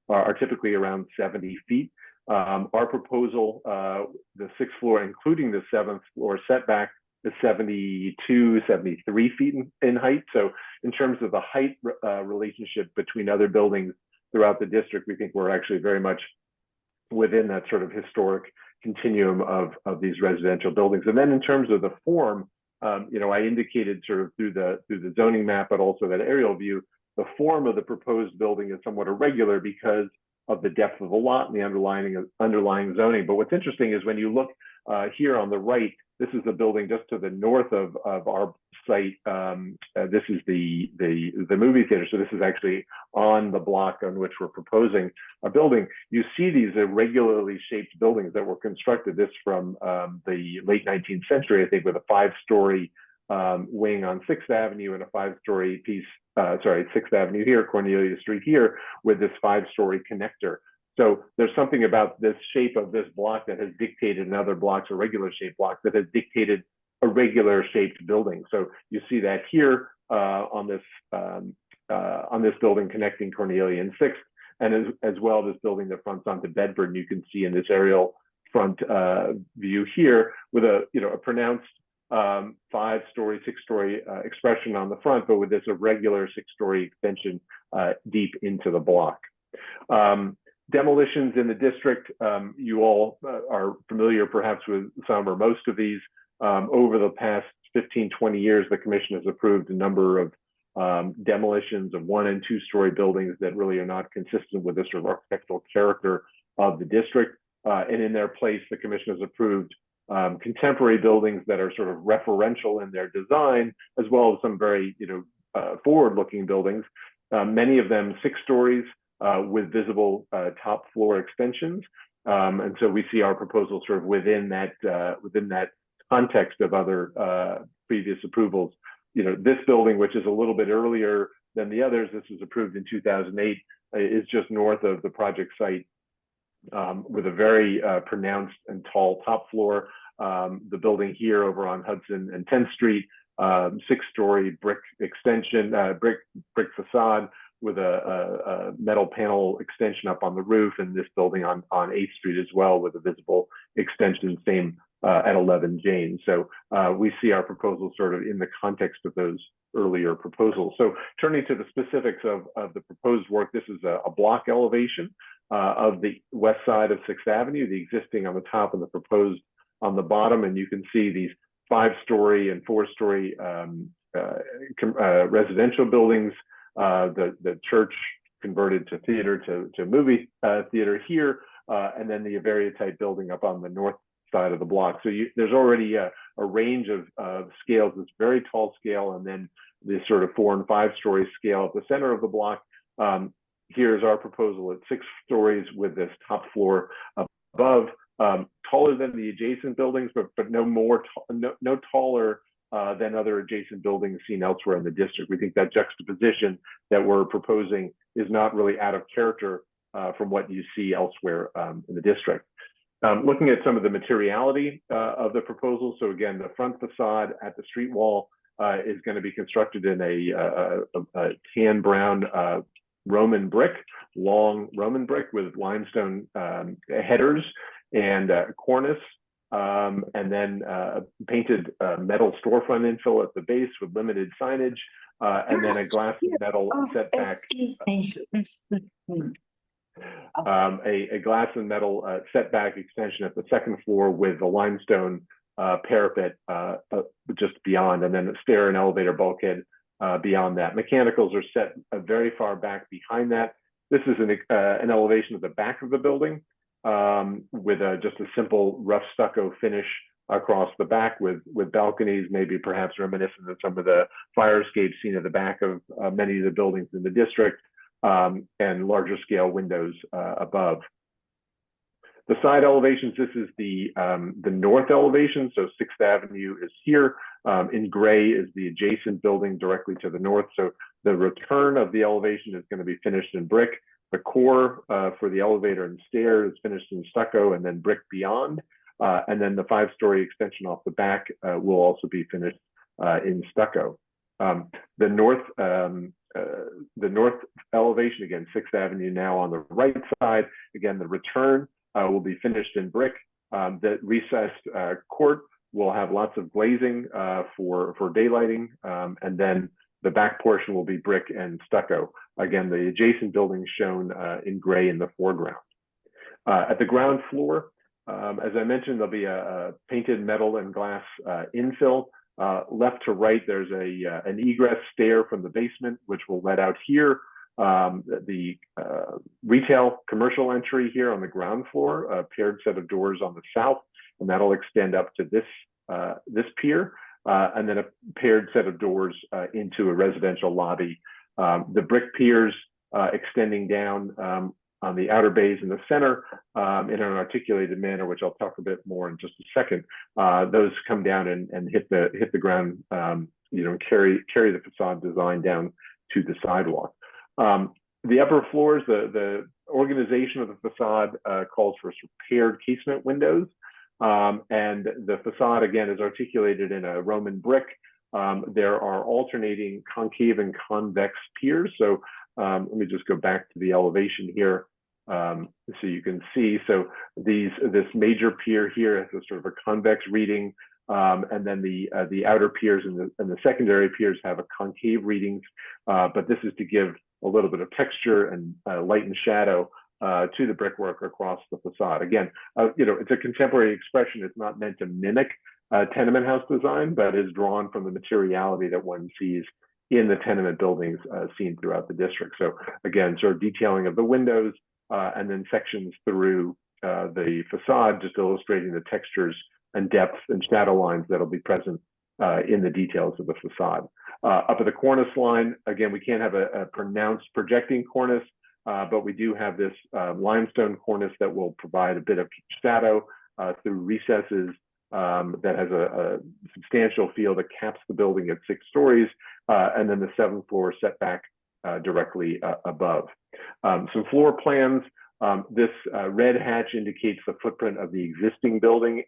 L: are typically around 70 feet. Our proposal, the 6th floor, including the 7th floor setback, is 72, 73 feet in height. So in terms of the height relationship between other buildings throughout the district, we think we're actually very much within that sort of historic continuum of these residential buildings. And then in terms of the form, you know, I indicated sort of through the zoning map, but also that aerial view, the form of the proposed building is somewhat irregular because of the depth of the lot and the underlying zoning. But what's interesting is when you look here on the right, this is the building just to the north of our site. This is the movie theater. So this is actually on the block on which we're proposing a building. You see these irregularly shaped buildings that were constructed. This from the late 19th century, I think, with a 5-story wing on Sixth Avenue and a 5-story piece, Sixth Avenue here, Cornelia Street here, with this 5-story connector. So there's something about this shape of this block that has dictated, in other blocks, a regular shaped block that has dictated a regular shaped building. So you see that here on this building connecting Cornelia and Sixth, and as well this building that fronts onto Bedford. And you can see in this aerial front view here with a pronounced 5-story, 6-story expression on the front, but with this irregular 6-story extension deep into the block. Demolitions in the district, you all are familiar perhaps with some or most of these. Over the past 15, 20 years, the commission has approved a number of demolitions of 1- and 2-story buildings that really are not consistent with the sort of architectural character of the district. And in their place, the commission has approved contemporary buildings that are sort of referential in their design, as well as some very forward-looking buildings. Many of them 6 stories with visible top floor extensions, and so we see our proposal sort of within that context of other previous approvals. This building, which is a little bit earlier than the others, this was approved in 2008, is just north of the project site, with a very pronounced and tall top floor. The building here over on Hudson and 10th Street, 6-story brick extension, brick facade with a metal panel extension up on the roof, and this building on 8th Street as well with a visible extension, same at 11 Jane. So we see our proposal sort of in the context of those earlier proposals. So turning to the specifics of the proposed work, this is a block elevation of the west side of 6th Avenue, the existing on the top and the proposed on the bottom. And you can see these 5-story and 4-story residential buildings, the church converted to theater to movie theater here, and then the Avaria type building up on the north side of the block. So there's already a range of scales. This very tall scale, and then this sort of 4- and 5-story scale at the center of the block. Here's our proposal at 6 stories with this top floor above, taller than the adjacent buildings, but no taller than other adjacent buildings seen elsewhere in the district. We think that juxtaposition that we're proposing is not really out of character from what you see elsewhere in the district. Looking at some of the materiality of the proposal. So again, the front facade at the street wall is going to be constructed in a tan brown Roman brick, long Roman brick with limestone headers and cornice, and then painted metal storefront infill at the base with limited signage, and then a glass and metal setback.
B: Excuse me.
L: A glass and metal setback extension at the second floor with a limestone parapet just beyond, and then a stair and elevator bulkhead beyond that. Mechanicals are set very far back behind that. This is an elevation of the back of the building with just a simple rough stucco finish across the back with balconies, maybe perhaps reminiscent of some of the fire escapes seen at the back of many of the buildings in the district, and larger scale windows above. The side elevations, this is the north elevation. So Sixth Avenue is here. In gray is the adjacent building directly to the north. So the return of the elevation is going to be finished in brick. The core for the elevator and stair is finished in stucco and then brick beyond. And then the 5-story extension off the back will also be finished in stucco. The north elevation, again, Sixth Avenue now on the right side. Again, the return will be finished in brick. The recessed court will have lots of glazing for daylighting, and then the back portion will be brick and stucco. Again, the adjacent building shown in gray in the foreground. At the ground floor, as I mentioned, there'll be a painted metal and glass infill. Left to right, there's an egress stair from the basement, which will let out here. The retail commercial entry here on the ground floor, a paired set of doors on the south, and that'll extend up to this pier, and then a paired set of doors into a residential lobby. The brick piers extending down on the outer bays in the center in an articulated manner, which I'll talk a bit more in just a second. Those come down and hit the ground, carry the facade design down to the sidewalk. The upper floors, the organization of the facade calls for paired casement windows, and the facade again is articulated in a Roman brick. There are alternating concave and convex piers. So let me just go back to the elevation here, so you can see. So this major pier here has a sort of a convex reading, and then the outer piers and the secondary piers have a concave readings. But this is to give a little bit of texture and light and shadow to the brickwork across the facade. Again, it's a contemporary expression. It's not meant to mimic tenement house design, but is drawn from the materiality that one sees in the tenement buildings seen throughout the district. So again, sort of detailing of the windows and then sections through the facade, just illustrating the textures and depth and shadow lines that'll be present in the details of the facade. Up at the cornice line, again, we can't have a pronounced projecting cornice, but we do have this limestone cornice that will provide a bit of shadow through recesses that has a substantial field that caps the building at 6 stories, and then the 7th floor setback directly above. Some floor plans. This red hatch indicates the footprint of the existing building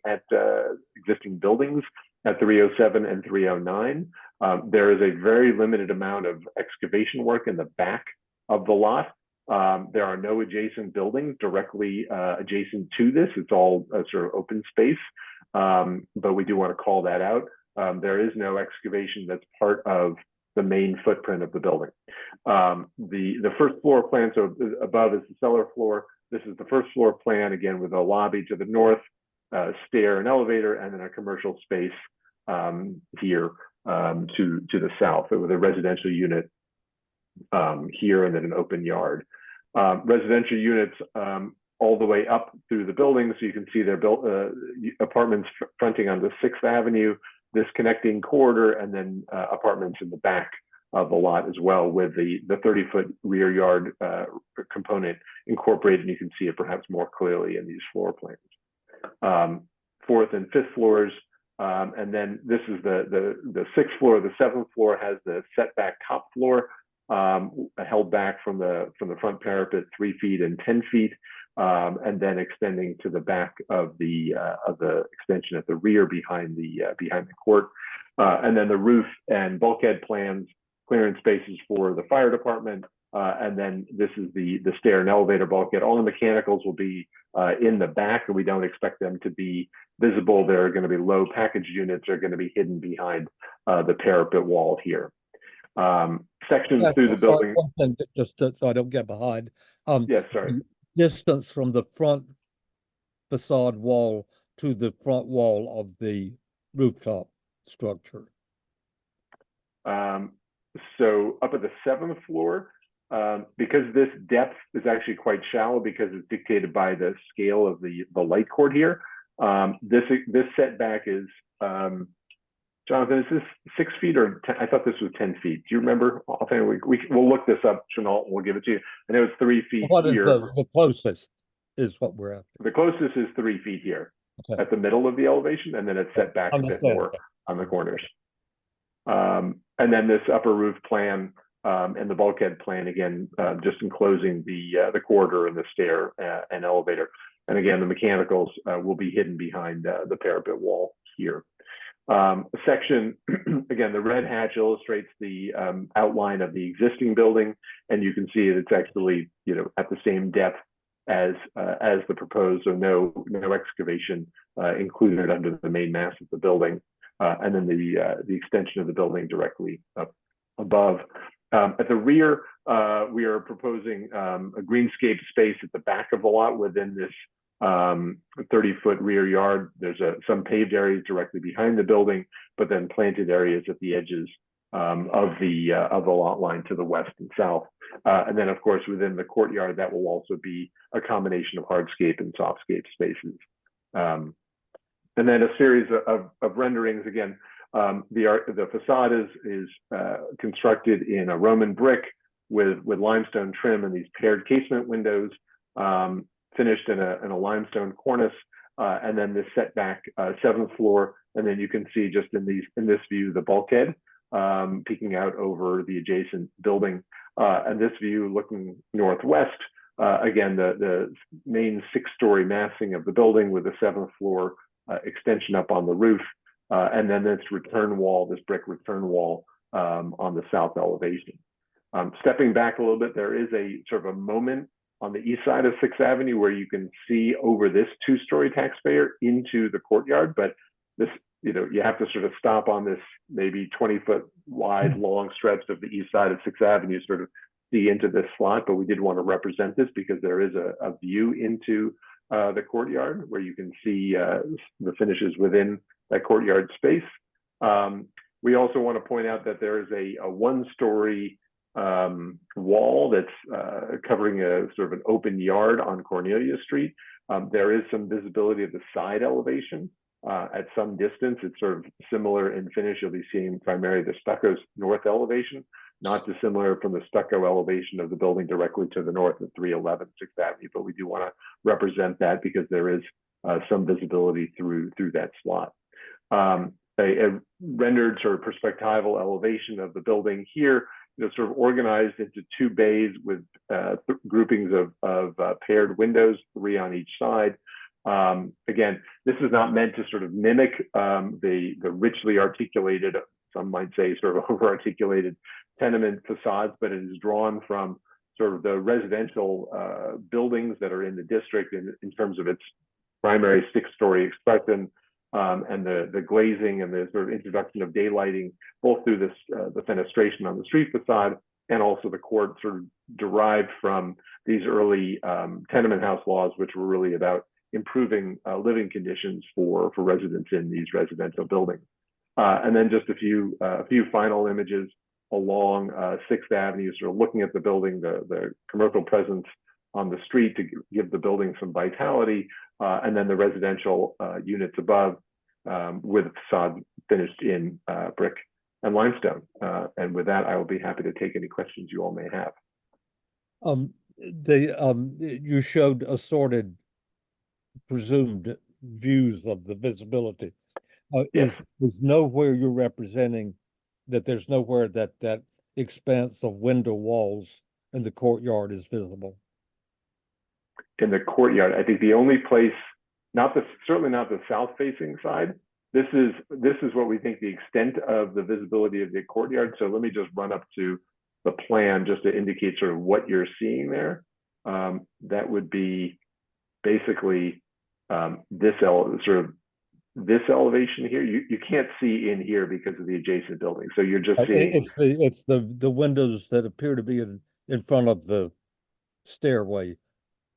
L: existing buildings at 307 and 309. There is a very limited amount of excavation work in the back of the lot. There are no adjacent buildings directly adjacent to this. It's all sort of open space, but we do want to call that out. There is no excavation that's part of the main footprint of the building. The first floor plan, so above is the cellar floor. This is the first floor plan, again, with a lobby to the north, stair and elevator, and then a commercial space here to the south with a residential unit here and then an open yard. Residential units all the way up through the building. So you can see they're built apartments fronting on the 6th Avenue, this connecting corridor, and then apartments in the back of the lot as well, with the 30-foot rear yard component incorporated. And you can see it perhaps more clearly in these floor plans. 4th and 5th floors. And then this is the 6th floor. The 7th floor has the setback top floor held back from the front parapet 3 feet and 10 feet, and then extending to the back of the extension at the rear behind the court. And then the roof and bulkhead plans, clearance spaces for the fire department. And then this is the stair and elevator bulkhead. All the mechanicals will be in the back, and we don't expect them to be visible. They're going to be low package units are going to be hidden behind the parapet wall here. Sections through the
C: Sorry,
L: building.
C: one thing, just so I don't get behind.
L: Yes, sorry.
C: Distance from the front facade wall to the front wall of the rooftop structure.
L: So up at the 7th floor, because this depth is actually quite shallow because it's dictated by the scale of the light cord here. This setback is, Jonathan, is this 6 feet or 10? I thought this was 10 feet. Do you remember? We'll look this up, Chenault, and we'll give it to you. I know it's 3 feet
C: What is
L: here.
C: the closest is what we're after.
L: The closest is 3 feet here
C: Okay.
L: at the middle of the elevation, and then it's set back a bit more on the corners. And then this upper roof plan and the bulkhead plan, again, just enclosing the corridor and the stair and elevator. And again, the mechanicals will be hidden behind the parapet wall here. Section, again, the red hatch illustrates the outline of the existing building, and you can see it's actually, at the same depth as the proposed, so no excavation included under the main mass of the building, and then the extension of the building directly up above. At the rear, we are proposing a greenscape space at the back of the lot within this 30-foot rear yard. There's some paved areas directly behind the building, but then planted areas at the edges of the lot line to the west and south. And then, of course, within the courtyard, that will also be a combination of hardscape and softscape spaces. And then a series of renderings. Again, the facade is constructed in a Roman brick with limestone trim and these paired casement windows, finished in a limestone cornice, and then this setback 7th floor. And then you can see just in this view the bulkhead peeking out over the adjacent building. And this view looking northwest, again, the main 6-story massing of the building with the 7th floor extension up on the roof. And then this return wall, this brick return wall on the south elevation. Stepping back a little bit, there is a sort of a moment on the east side of 6th Avenue where you can see over this 2-story taxpayer into the courtyard, but this, you have to sort of stop on this maybe 20-foot wide long stretch of the east side of 6th Avenue, sort of see into this slot. But we did want to represent this because there is a view into the courtyard where you can see the finishes within that courtyard space. We also want to point out that there is a 1-story wall that's covering a sort of an open yard on Cornelia Street. There is some visibility of the side elevation at some distance. It's sort of similar in finish. You'll be seeing primarily the stucco north elevation, not dissimilar from the stucco elevation of the building directly to the north of 311 6th Avenue. But we do want to represent that because there is some visibility through that slot. A rendered sort of perspectival elevation of the building here, sort of organized into 2 bays with groupings of paired windows, 3 on each side. Again, this is not meant to sort of mimic the richly articulated, some might say sort of over-articulated tenement facades, but it is drawn from sort of the residential buildings that are in the district in terms of its primary 6-story expression, and the glazing and the sort of introduction of daylighting, both through this the fenestration on the street facade and also the court, sort of derived from these early tenement house laws, which were really about improving living conditions for residents in these residential buildings. And then just a few final images along 6th Avenue, sort of looking at the building, the commercial presence on the street to give the building some vitality, and then the residential units above with the facade finished in brick and limestone. And with that, I will be happy to take any questions you all may have.
C: You showed assorted presumed views of the visibility.
L: Yes.
C: Is nowhere you're representing that there's nowhere that expanse of window walls in the courtyard is visible?
L: In the courtyard, I think the only place, certainly not the south-facing side, this is what we think the extent of the visibility of the courtyard. So let me just run up to the plan just to indicate sort of what you're seeing there. That would be basically this elevation here. You can't see in here because of the adjacent building. So you're just seeing.
C: It's the windows that appear to be in front of the stairway.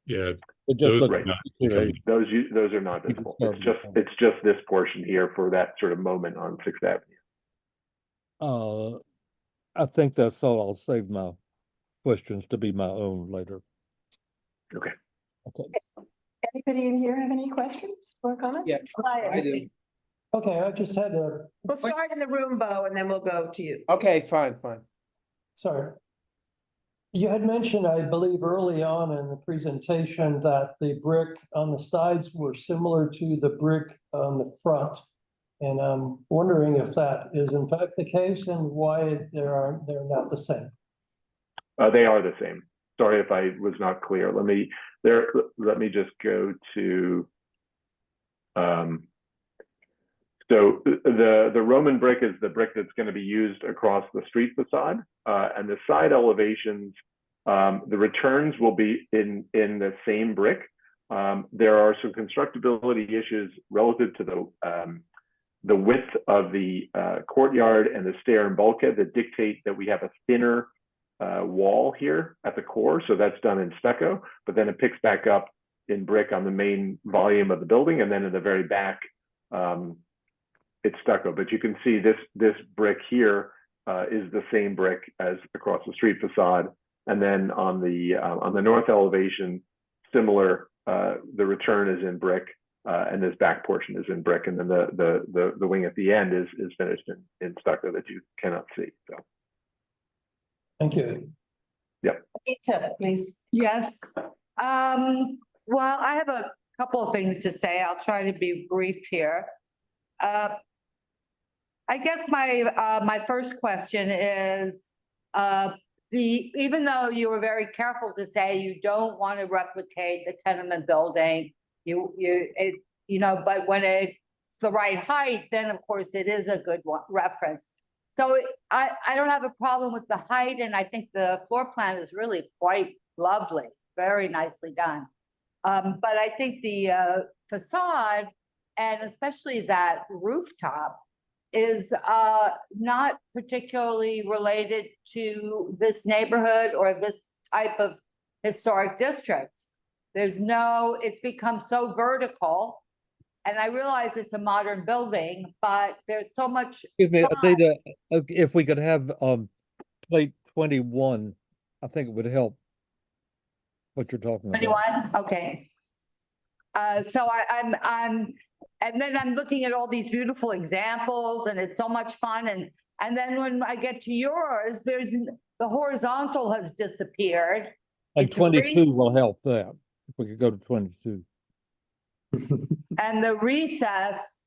K: Yeah.
C: It just looks
L: Right. Those are not visible. It's just this portion here for that sort of moment on Sixth Avenue.
C: I think that's all. I'll save my questions to be my own later.
L: Okay.
C: Okay.
D: Anybody in here have any questions or comments?
M: Yeah, I do.
A: Okay, I just had a,
D: We'll start in the room, Bo, and then we'll go to you.
M: Okay, fine.
A: sorry. You had mentioned, I believe, early on in the presentation that the brick on the sides were similar to the brick on the front. And I'm wondering if that is in fact the case and why they're not the same.
L: They are the same. Sorry if I was not clear. Let me just go to. So the Roman brick is the brick that's going to be used across the street facade, and the side elevations, the returns will be in the same brick. There are some constructability issues relative to the width of the courtyard and the stair and bulkhead that dictate that we have a thinner wall here at the core. So that's done in stucco, but then it picks back up in brick on the main volume of the building, and then in the very back, it's stucco. But you can see this brick here is the same brick as across the street facade, and then on the north elevation, similar. The return is in brick, and this back portion is in brick, and then the wing at the end is finished in stucco that you cannot see. So.
A: Thank you.
L: Yeah.
D: Please.
B: Yes. Well, I have a couple of things to say. I'll try to be brief here. I guess my first question is, even though you were very careful to say you don't want to replicate the tenement building, but when it's the right height, then of course it is a good reference. So I don't have a problem with the height, and I think the floor plan is really quite lovely, very nicely done. But I think the facade, and especially that rooftop, is not particularly related to this neighborhood or this type of historic district. It's become so vertical. And I realize it's a modern building, but there's so much.
C: Excuse me, Anita, if we could have plate 21, I think it would help what you're talking about.
B: 21, okay. So and then I'm looking at all these beautiful examples, and it's so much fun. And then when I get to yours, the horizontal has disappeared.
C: And 22 will help that, if we could go to 22.
B: And the recess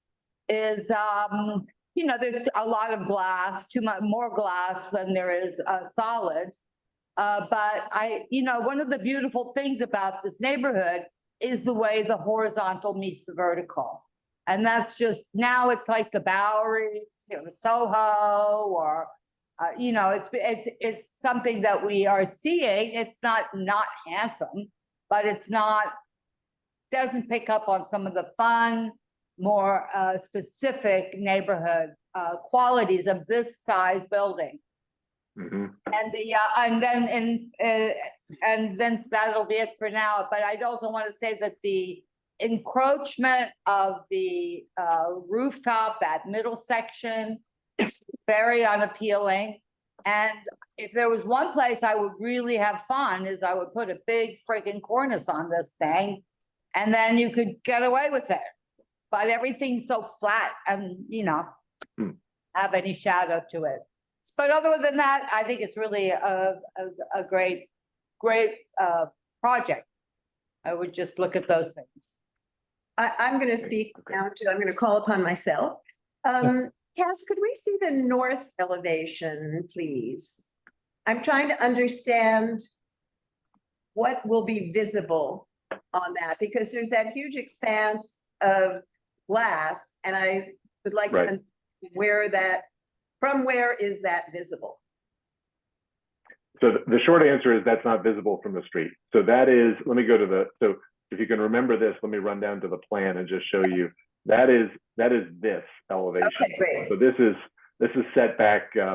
B: is, there's a lot of glass, too much more glass than there is solid. But one of the beautiful things about this neighborhood is the way the horizontal meets the vertical. And that's just, now it's like the Bowery, Soho, or, it's something that we are seeing. It's not handsome, but doesn't pick up on some of the fun, more specific neighborhood qualities of this size building.
L: Mm-hmm.
B: And then that'll be it for now. But I'd also want to say that the encroachment of the rooftop, that middle section, very unappealing. And if there was one place I would really have fun, is I would put a big freaking cornice on this thing, and then you could get away with it. But everything's so flat and, have any shadow to it. But other than that, I think it's really a great project. I would just look at those things.
D: I'm going to speak now I'm going to call upon myself. Cass, could we see the north elevation, please? I'm trying to understand what will be visible on that, because there's that huge expanse of glass, and I would like to
L: Right.
D: understand where that, from where is that visible?
L: So the short answer is that's not visible from the street. So that is, let me go to the, so if you can remember this, let me run down to the plan and just show you. That is this elevation.
D: Okay, great.
L: So this is set back, I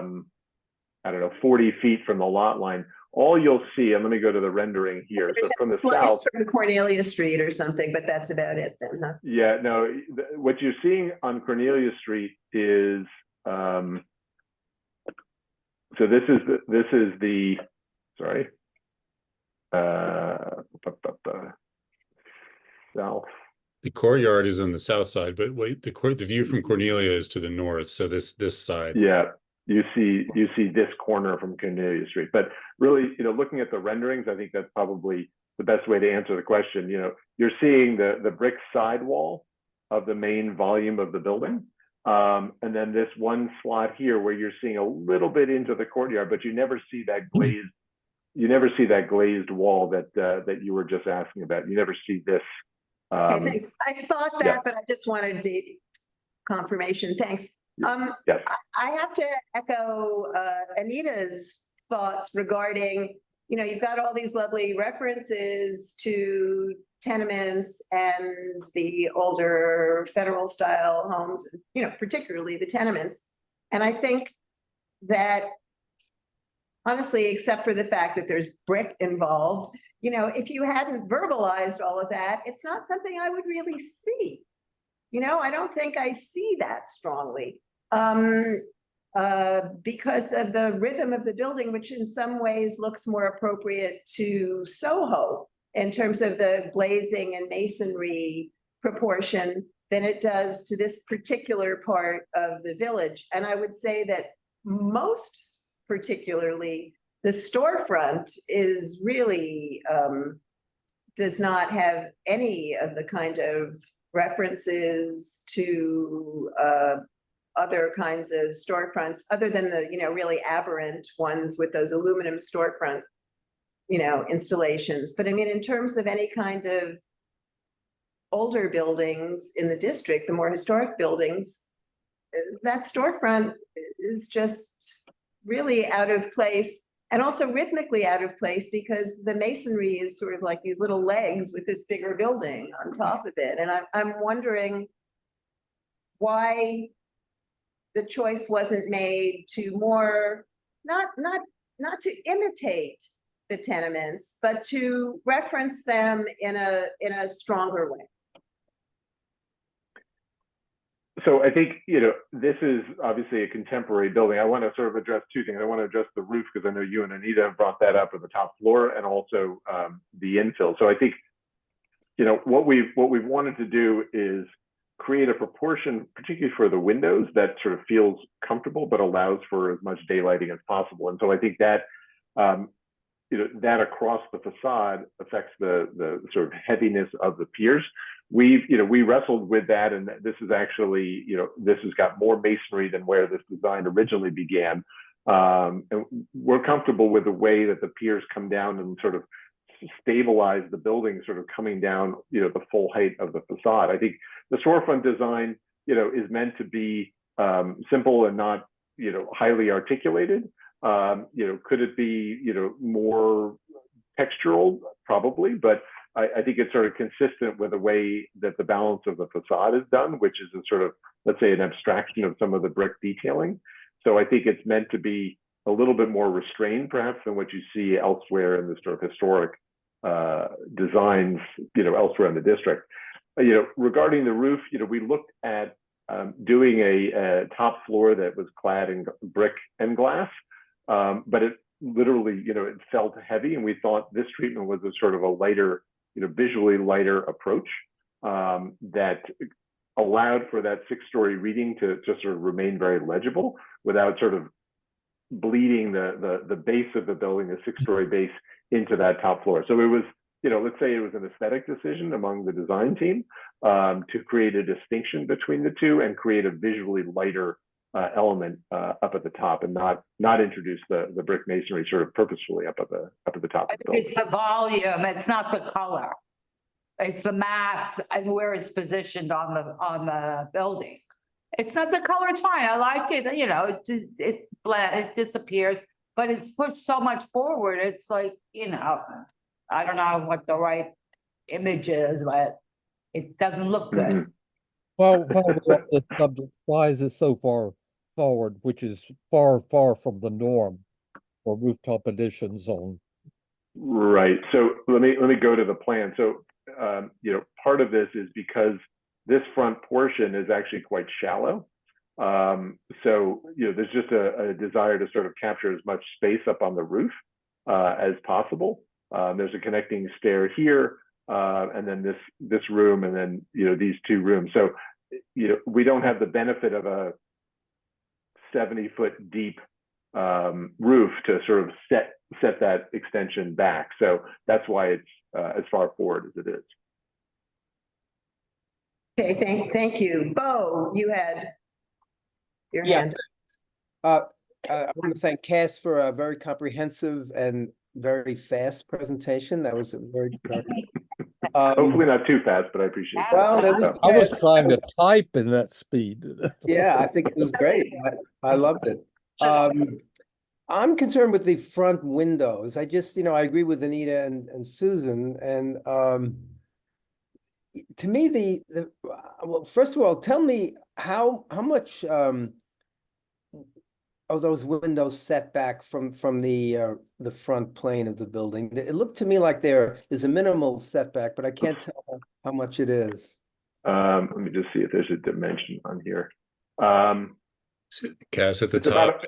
L: don't know, 40 feet from the lot line. All you'll see, and let me go to the rendering here. So
D: There's
L: from
D: a
L: the
D: slice
L: south,
D: from Cornelia Street or something, but that's about it then, huh?
L: yeah, no, what you're seeing on Cornelia Street is, so this is the, sorry, south.
K: The courtyard is on the south side, but wait, the view from Cornelia is to the north. So this side.
L: Yeah, you see this corner from Cornelia Street. But really, looking at the renderings, I think that's probably the best way to answer the question. You're seeing the brick sidewall of the main volume of the building. And then this one slot here where you're seeing a little bit into the courtyard, but you never see that glazed wall that you were just asking about. You never see this.
D: Okay, thanks. I thought that,
L: yeah.
D: but I just wanted confirmation. Thanks.
L: Yes.
D: I have to echo Anita's thoughts regarding, you've got all these lovely references to tenements and the older federal style homes, particularly the tenements. And I think that honestly, except for the fact that there's brick involved, if you hadn't verbalized all of that, it's not something I would really see. I don't think I see that strongly because of the rhythm of the building, which in some ways looks more appropriate to Soho in terms of the glazing and masonry proportion than it does to this particular part of the village. And I would say that most particularly the storefront is really does not have any of the kind of references to other kinds of storefronts other than the really aberrant ones with those aluminum storefront installations. But I mean, in terms of any kind of older buildings in the district, the more historic buildings, that storefront is just really out of place, and also rhythmically out of place because the masonry is sort of like these little legs with this bigger building on top of it. And I'm wondering why the choice wasn't made to more, not to imitate the tenements, but to reference them in a stronger way.
L: So I think, this is obviously a contemporary building. I want to sort of address two things. I want to address the roof because I know you and Anita have brought that up at the top floor, and also the infill. So I think, what we've wanted to do is create a proportion, particularly for the windows, that sort of feels comfortable but allows for as much daylighting as possible. And so I think that that across the facade affects the sort of heaviness of the piers. We wrestled with that, and this is actually, this has got more masonry than where this design originally began. And we're comfortable with the way that the piers come down and sort of stabilize the building, sort of coming down, the full height of the facade. I think the storefront design, is meant to be simple and not, highly articulated. Could it be, more textural? Probably, but I think it's sort of consistent with the way that the balance of the facade is done, which is a sort of, let's say, an abstraction of some of the brick detailing. So I think it's meant to be a little bit more restrained, perhaps, than what you see elsewhere in the sort of historic designs, elsewhere in the district. Regarding the roof, we looked at doing a top floor that was clad in brick and glass, but it literally, it felt heavy, and we thought this treatment was a sort of a lighter, visually lighter approach that allowed for that 6-story reading to sort of remain very legible without sort of bleeding the base of the building, the 6-story base, into that top floor. So it was, let's say it was an aesthetic decision among the design team to create a distinction between the two and create a visually lighter element up at the top, and not introduce the brick masonry sort of purposefully up at the top of the building.
B: It's the volume, it's not the color. It's the mass and where it's positioned on the building. It's not, the color's fine. I liked it, you know, it's bland, it disappears, but it's pushed so much forward. It's like, you know, I don't know what the right image is, but it doesn't look good.
C: Well, while we're on the subject, why is it so far forward, which is far, far from the norm for rooftop additions on?
L: Right. So let me go to the plan. So you know, part of this is because this front portion is actually quite shallow. So you know, there's just a desire to sort of capture as much space up on the roof as possible. There's a connecting stair here, and then this room, and then you know these two rooms. So you know, we don't have the benefit of a 70-foot deep roof to sort of set that extension back. So that's why it's as far forward as it is.
D: Okay, thank you. Bo, you had your
M: Yeah.
D: hand.
M: I want to thank Cass for a very comprehensive and very fast presentation. That was very.
L: Hopefully not too fast, but I appreciate that.
M: Well, there was.
C: I was trying to type in that speed.
M: Yeah, I think it was great. I loved it. I'm concerned with the front windows. I just, you know, I agree with Anita and Susan. And to me, well, first of all, tell me how much of those windows set back from the front plane of the building. It looked to me like there's a minimal setback, but I can't tell how much it is.
L: Let me just see if there's a dimension on here.
K: Cass, at the top,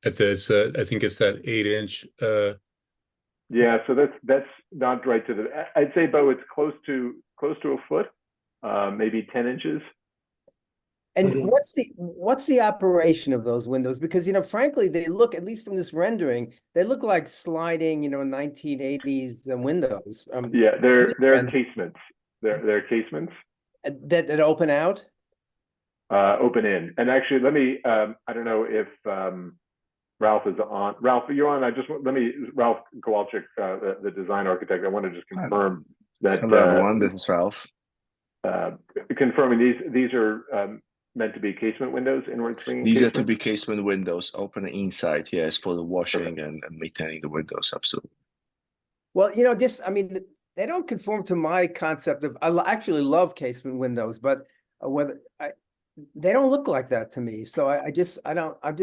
K: I think it's that 8-inch.
L: Yeah, so that's not right to the. I'd say, Bo, it's close to a foot, maybe 10 inches.
M: And what's the operation of those windows? Because, you know, frankly, they look, at least from this rendering, they look like sliding, you know, 1980s windows.
L: Yeah, they're casements. They're casements
M: that open out.
L: Open in. And actually, let me. I don't know if Ralph is on. Ralph, you're on. Ralph Kowalczyk, the design architect. I want to just confirm that.
N: Hello, everyone. This is Ralph.
L: Confirming these are meant to be casement windows, inward swinging.
N: These are to be casement windows, open inside. Yes, for the washing and maintaining the windows. Absolutely.
M: Well, you know, I mean, they don't conform to my concept of. I actually love casement windows, but they don't look like that to me. So I'm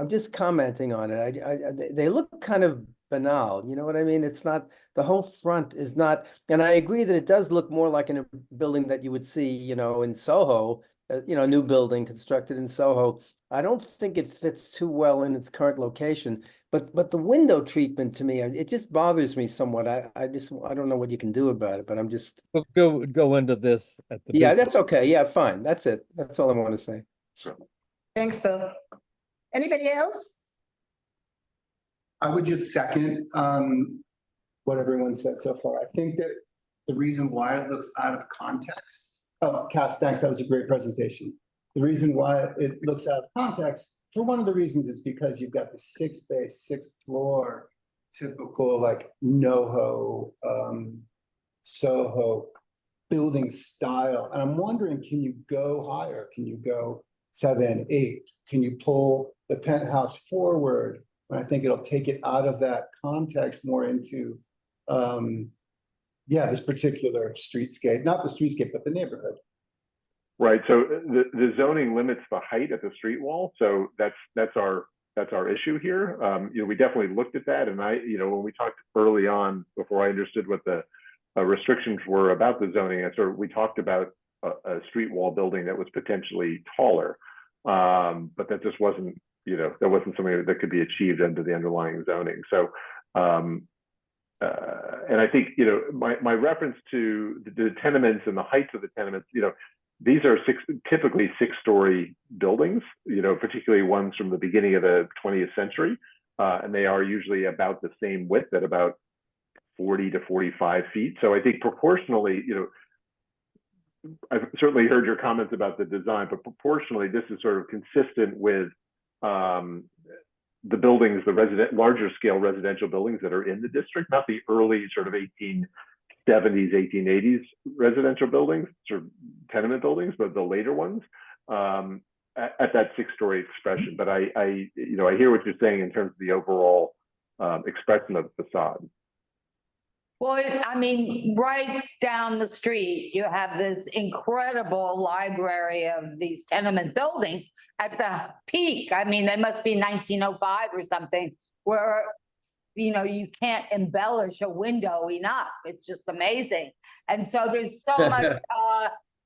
M: just commenting on it. They look kind of banal. You know what I mean? It's not, the whole front is not, and I agree that it does look more like in a building that you would see, you know, in Soho, you know, a new building constructed in Soho. I don't think it fits too well in its current location, but the window treatment to me, it just bothers me somewhat. I don't know what you can do about it, but I'm just.
C: Go into this at the.
M: Yeah, that's okay. Yeah, fine. That's it. That's all I want to say.
D: Thanks, Phil. Anybody else?
E: I would just second what everyone said so far. I think that the reason why it looks out of context. Oh, Cass, thanks. That was a great presentation. The reason why it looks out of context, for one of the reasons, is because you've got the 6th base, 6th floor, typical like NoHo, Soho building style. And I'm wondering, can you go higher? Can you go 7, 8? Can you pull the penthouse forward? And I think it'll take it out of that context more into, this particular streetscape, not the streetscape, but the neighborhood.
L: Right. So the zoning limits the height at the street wall. So that's our issue here. You know, we definitely looked at that, and when we talked early on, before I understood what the restrictions were about the zoning, we talked about a street wall building that was potentially taller, but that just wasn't, that wasn't something that could be achieved under the underlying zoning. So, and I think, my reference to the tenements and the heights of the tenements, these are typically 6-story buildings, particularly ones from the beginning of the 20th century, and they are usually about the same width at about 40 to 45 feet. So I think proportionally, I've certainly heard your comments about the design, but proportionally, this is sort of consistent with the buildings, the larger scale residential buildings that are in the district, not the early sort of 1870s, 1880s residential buildings, sort of tenement buildings, but the later ones. at that 6-story expression, but I hear what you're saying in terms of the overall expression of the facade.
B: Well, I mean, right down the street, you have this incredible library of these tenement buildings at the peak. I mean, they must be 1905 or something, where, you can't embellish a window enough. It's just amazing. And so there's so much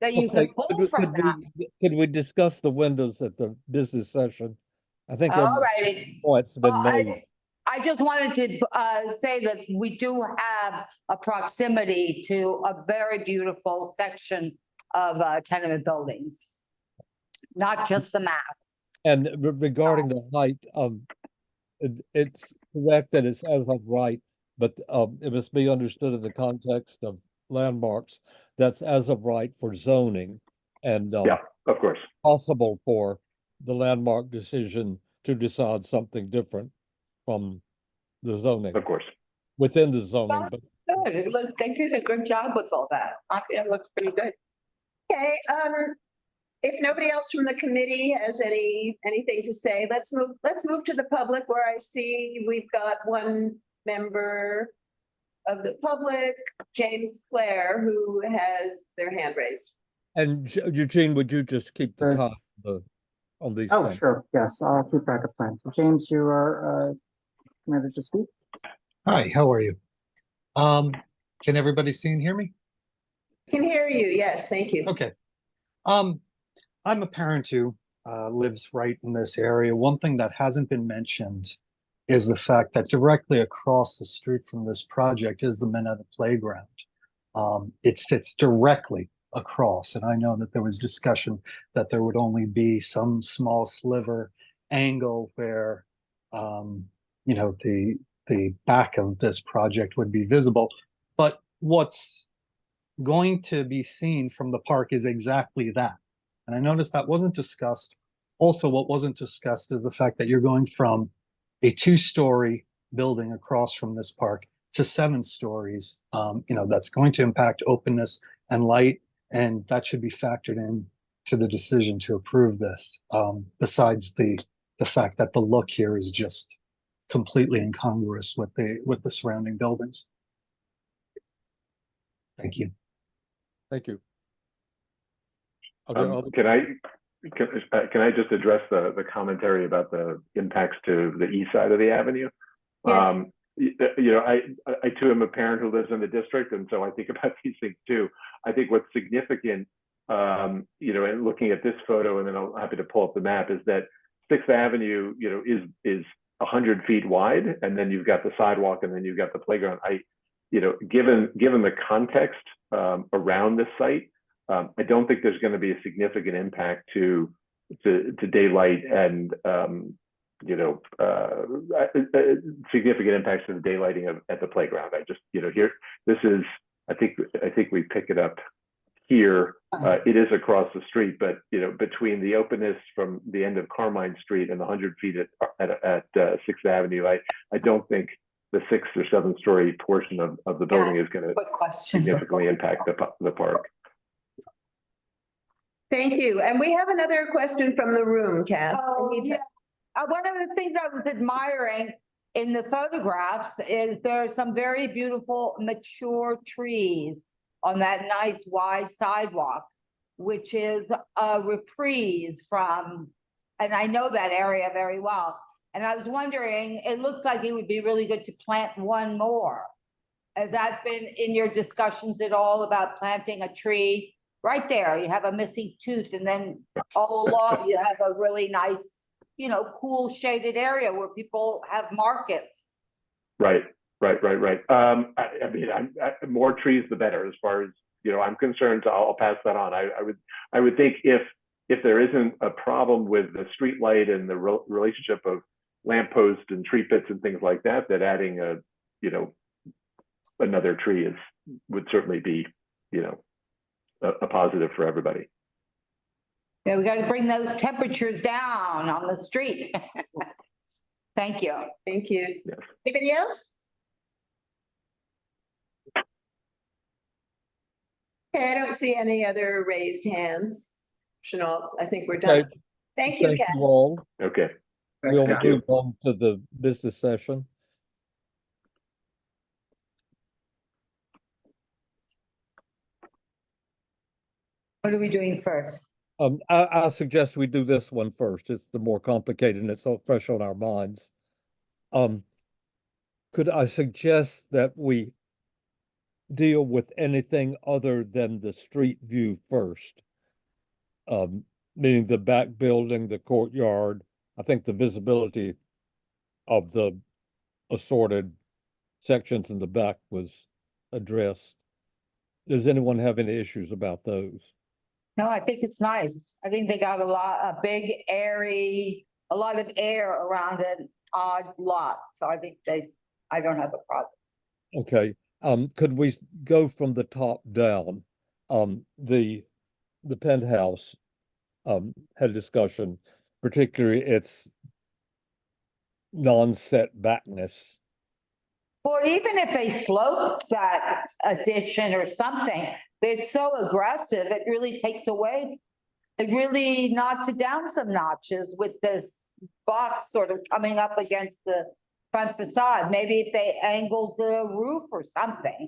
B: that you can pull from that.
C: Could we discuss the windows at the business session? I think
B: All righty.
C: points have been
B: Well,
C: made.
B: I just wanted to say that we do have a proximity to a very beautiful section of tenement buildings. Not just the mass.
C: And regarding the height, it's correct that it's as of right, but it must be understood in the context of landmarks. That's as of right for zoning, and
L: yeah, of course,
C: possible for the landmark decision to decide something different from the zoning.
L: Of course,
C: within the zoning, but
B: Good. They did a good job with all that. It looks pretty good.
D: Okay, if nobody else from the committee has anything to say, let's move to the public, where I see we've got one member of the public, James Clare, who has their hand raised.
C: And Eugene, would you just keep the time on these
G: Oh,
C: things?
G: sure. Yes, I'll keep track of time. So James, you are permitted to speak.
O: Hi, how are you? Can everybody see and hear me?
D: Can hear you. Yes, thank you.
O: Okay. I'm a parent who lives right in this area. One thing that hasn't been mentioned is the fact that directly across the street from this project is the Minetta Playground. It sits directly across, and I know that there was discussion that there would only be some small sliver angle where the back of this project would be visible, but what's going to be seen from the park is exactly that. And I noticed that wasn't discussed. Also, what wasn't discussed is the fact that you're going from a 2-story building across from this park to 7 stories. That's going to impact openness and light, and that should be factored in to the decision to approve this. Besides the fact that the look here is just completely incongruous with the surrounding buildings. Thank you.
C: Thank you.
L: Can I just address the commentary about the impacts to the east side of the avenue?
D: Yes.
L: I too am a parent who lives in the district, and so I think about these things too. I think what's significant, and looking at this photo, and then I'm happy to pull up the map, is that Sixth Avenue, is 100 feet wide, and then you've got the sidewalk, and then you've got the playground. Given the context around this site, I don't think there's going to be a significant impact to daylight and significant impacts to the daylighting at the playground. I just here this is I think we pick it up here. It is across the street, but between the openness from the end of Carmine Street and the 100 feet at Sixth Avenue, I don't think the 6 or 7 story portion of the building is going to significantly impact the park.
D: Thank you. And we have another question from the room, Cass.
B: One of the things I was admiring in the photographs is there are some very beautiful mature trees on that nice wide sidewalk, which is a reprise from, and I know that area very well. And I was wondering, it looks like it would be really good to plant one more. Has that been in your discussions at all about planting a tree? Right there, you have a missing tooth, and then all along you have a really nice, cool shaded area where people have markets.
L: Right. I mean, more trees the better, as far as I'm concerned. So I'll pass that on. I would think if there isn't a problem with the street light and the relationship of lampposts and tree pits and things like that, that adding another tree would certainly be a positive for everybody.
B: Yeah, we got to bring those temperatures down on the street. Thank you.
D: Thank you.
L: Yes.
D: Anybody else? Okay, I don't see any other raised hands. Chenault, I think we're done. Thank you,
C: Thank
D: Kat.
C: you all.
L: Okay.
E: Thanks,
C: We'll
E: Kat.
C: move on to the business session.
B: What are we doing first?
C: I suggest we do this one first. It's the more complicated and it's so fresh on our minds. Could I suggest that we deal with anything other than the street view first? Meaning the back building, the courtyard. I think the visibility of the assorted sections in the back was addressed. Does anyone have any issues about those?
B: No, I think it's nice. I think they got a big airy, a lot of air around an odd lot. So I think I don't have a problem.
C: Okay, could we go from the top down? The penthouse had a discussion, particularly its non-setbackness.
B: Well, even if they slope that addition or something, it's so aggressive, it really takes away, it really knocks it down some notches with this box sort of coming up against the front facade. Maybe if they angled the roof or something.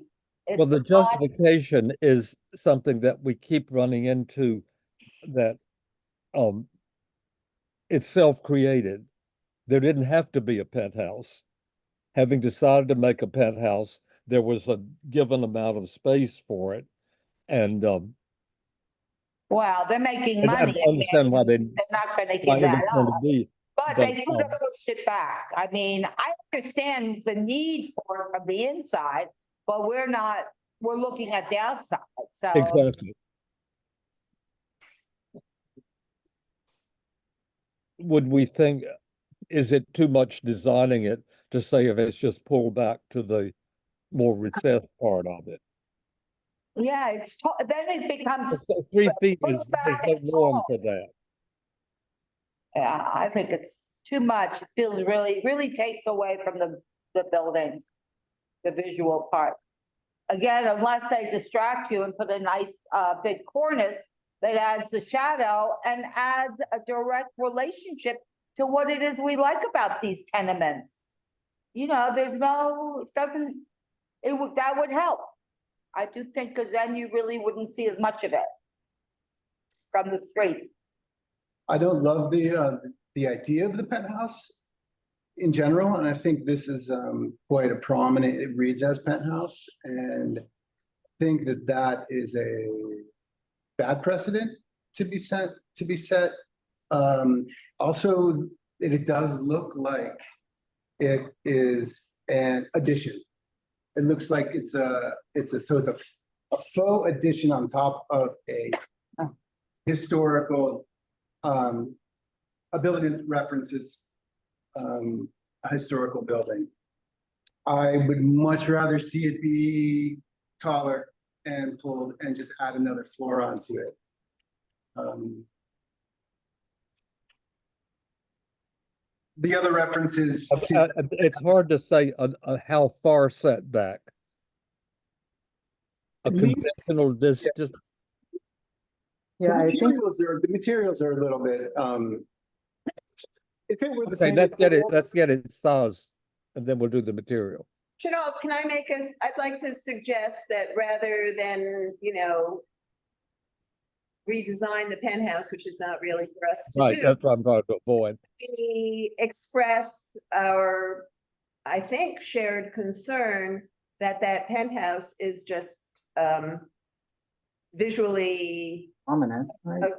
C: Well, the
B: It's not-
C: justification is something that we keep running into, that it's self-created. There didn't have to be a penthouse. Having decided to make a penthouse, there was a given amount of space for it. And
B: Well, they're making
C: I
B: money.
C: understand why
B: They're not gonna
C: why
B: give
C: it was
B: that
C: going
B: up.
C: to be.
B: But they could have pushed it back. I mean, I understand the need for it from the inside, but we're looking at the outside, so.
C: Exactly. Would we think, is it too much designing it to say if it's just pulled back to the more recessed part of it?
B: Yeah, then it becomes.
C: 3 feet is,
B: pushed back
C: there's no
B: and
C: room
B: tall.
C: for that.
B: Yeah, I think it's too much. It feels really takes away from the building, the visual part. Again, unless they distract you and put a nice big cornice that adds the shadow and adds a direct relationship to what it is we like about these tenements. You know, that would help. I do think, because then you really wouldn't see as much of it from the street.
E: I don't love the idea of the penthouse in general, and I think this is quite a prominent, it reads as penthouse, and I think that is a bad precedent to be set. Also, it does look like it is an addition. It looks like it's a faux addition on top of a historical ability that references a historical building. I would much rather see it be taller and pulled and just add another floor onto it. The other references to
C: It's hard to say how far setback. A conventional distance.
G: Yeah, I think
E: the materials are a little bit, if it were the
C: Okay,
E: same.
C: let's get it sized, and then we'll do the material.
D: Chanel, can I I'd like to suggest that rather than, redesign the penthouse, which is not really for us to
C: Right,
D: do.
C: that's what I'm trying to avoid.
D: We expressed our, I think, shared concern that penthouse is just visually
G: prominent, right?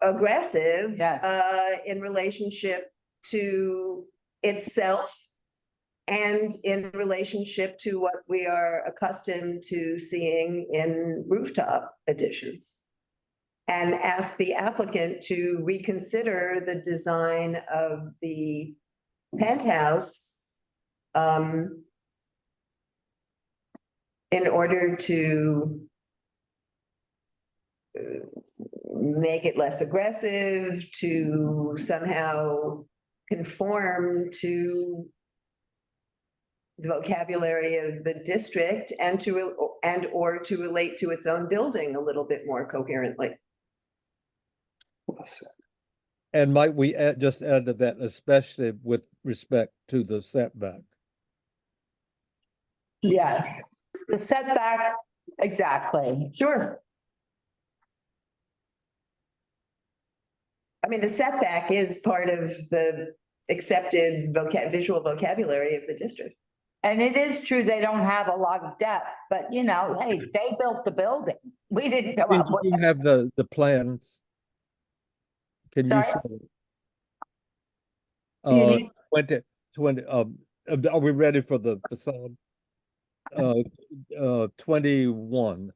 D: aggressive
B: Yes.
D: in relationship to itself and in relationship to what we are accustomed to seeing in rooftop additions. And ask the applicant to reconsider the design of the penthouse in order to make it less aggressive, to somehow conform to the vocabulary of the district and or to relate to its own building a little bit more coherently.
C: And might we just add to that, especially with respect to the setback?
B: Yes, the setback, exactly.
D: Sure. I mean, the setback is part of the accepted visual vocabulary of the district.
B: And it is true, they don't have a lot of depth, but you know, hey, they built the building. We didn't come up
C: Do
B: with.
C: you have the plans? Can you
B: Sorry?
C: show it?
B: You need,
C: 20, are we ready for the facade? 21.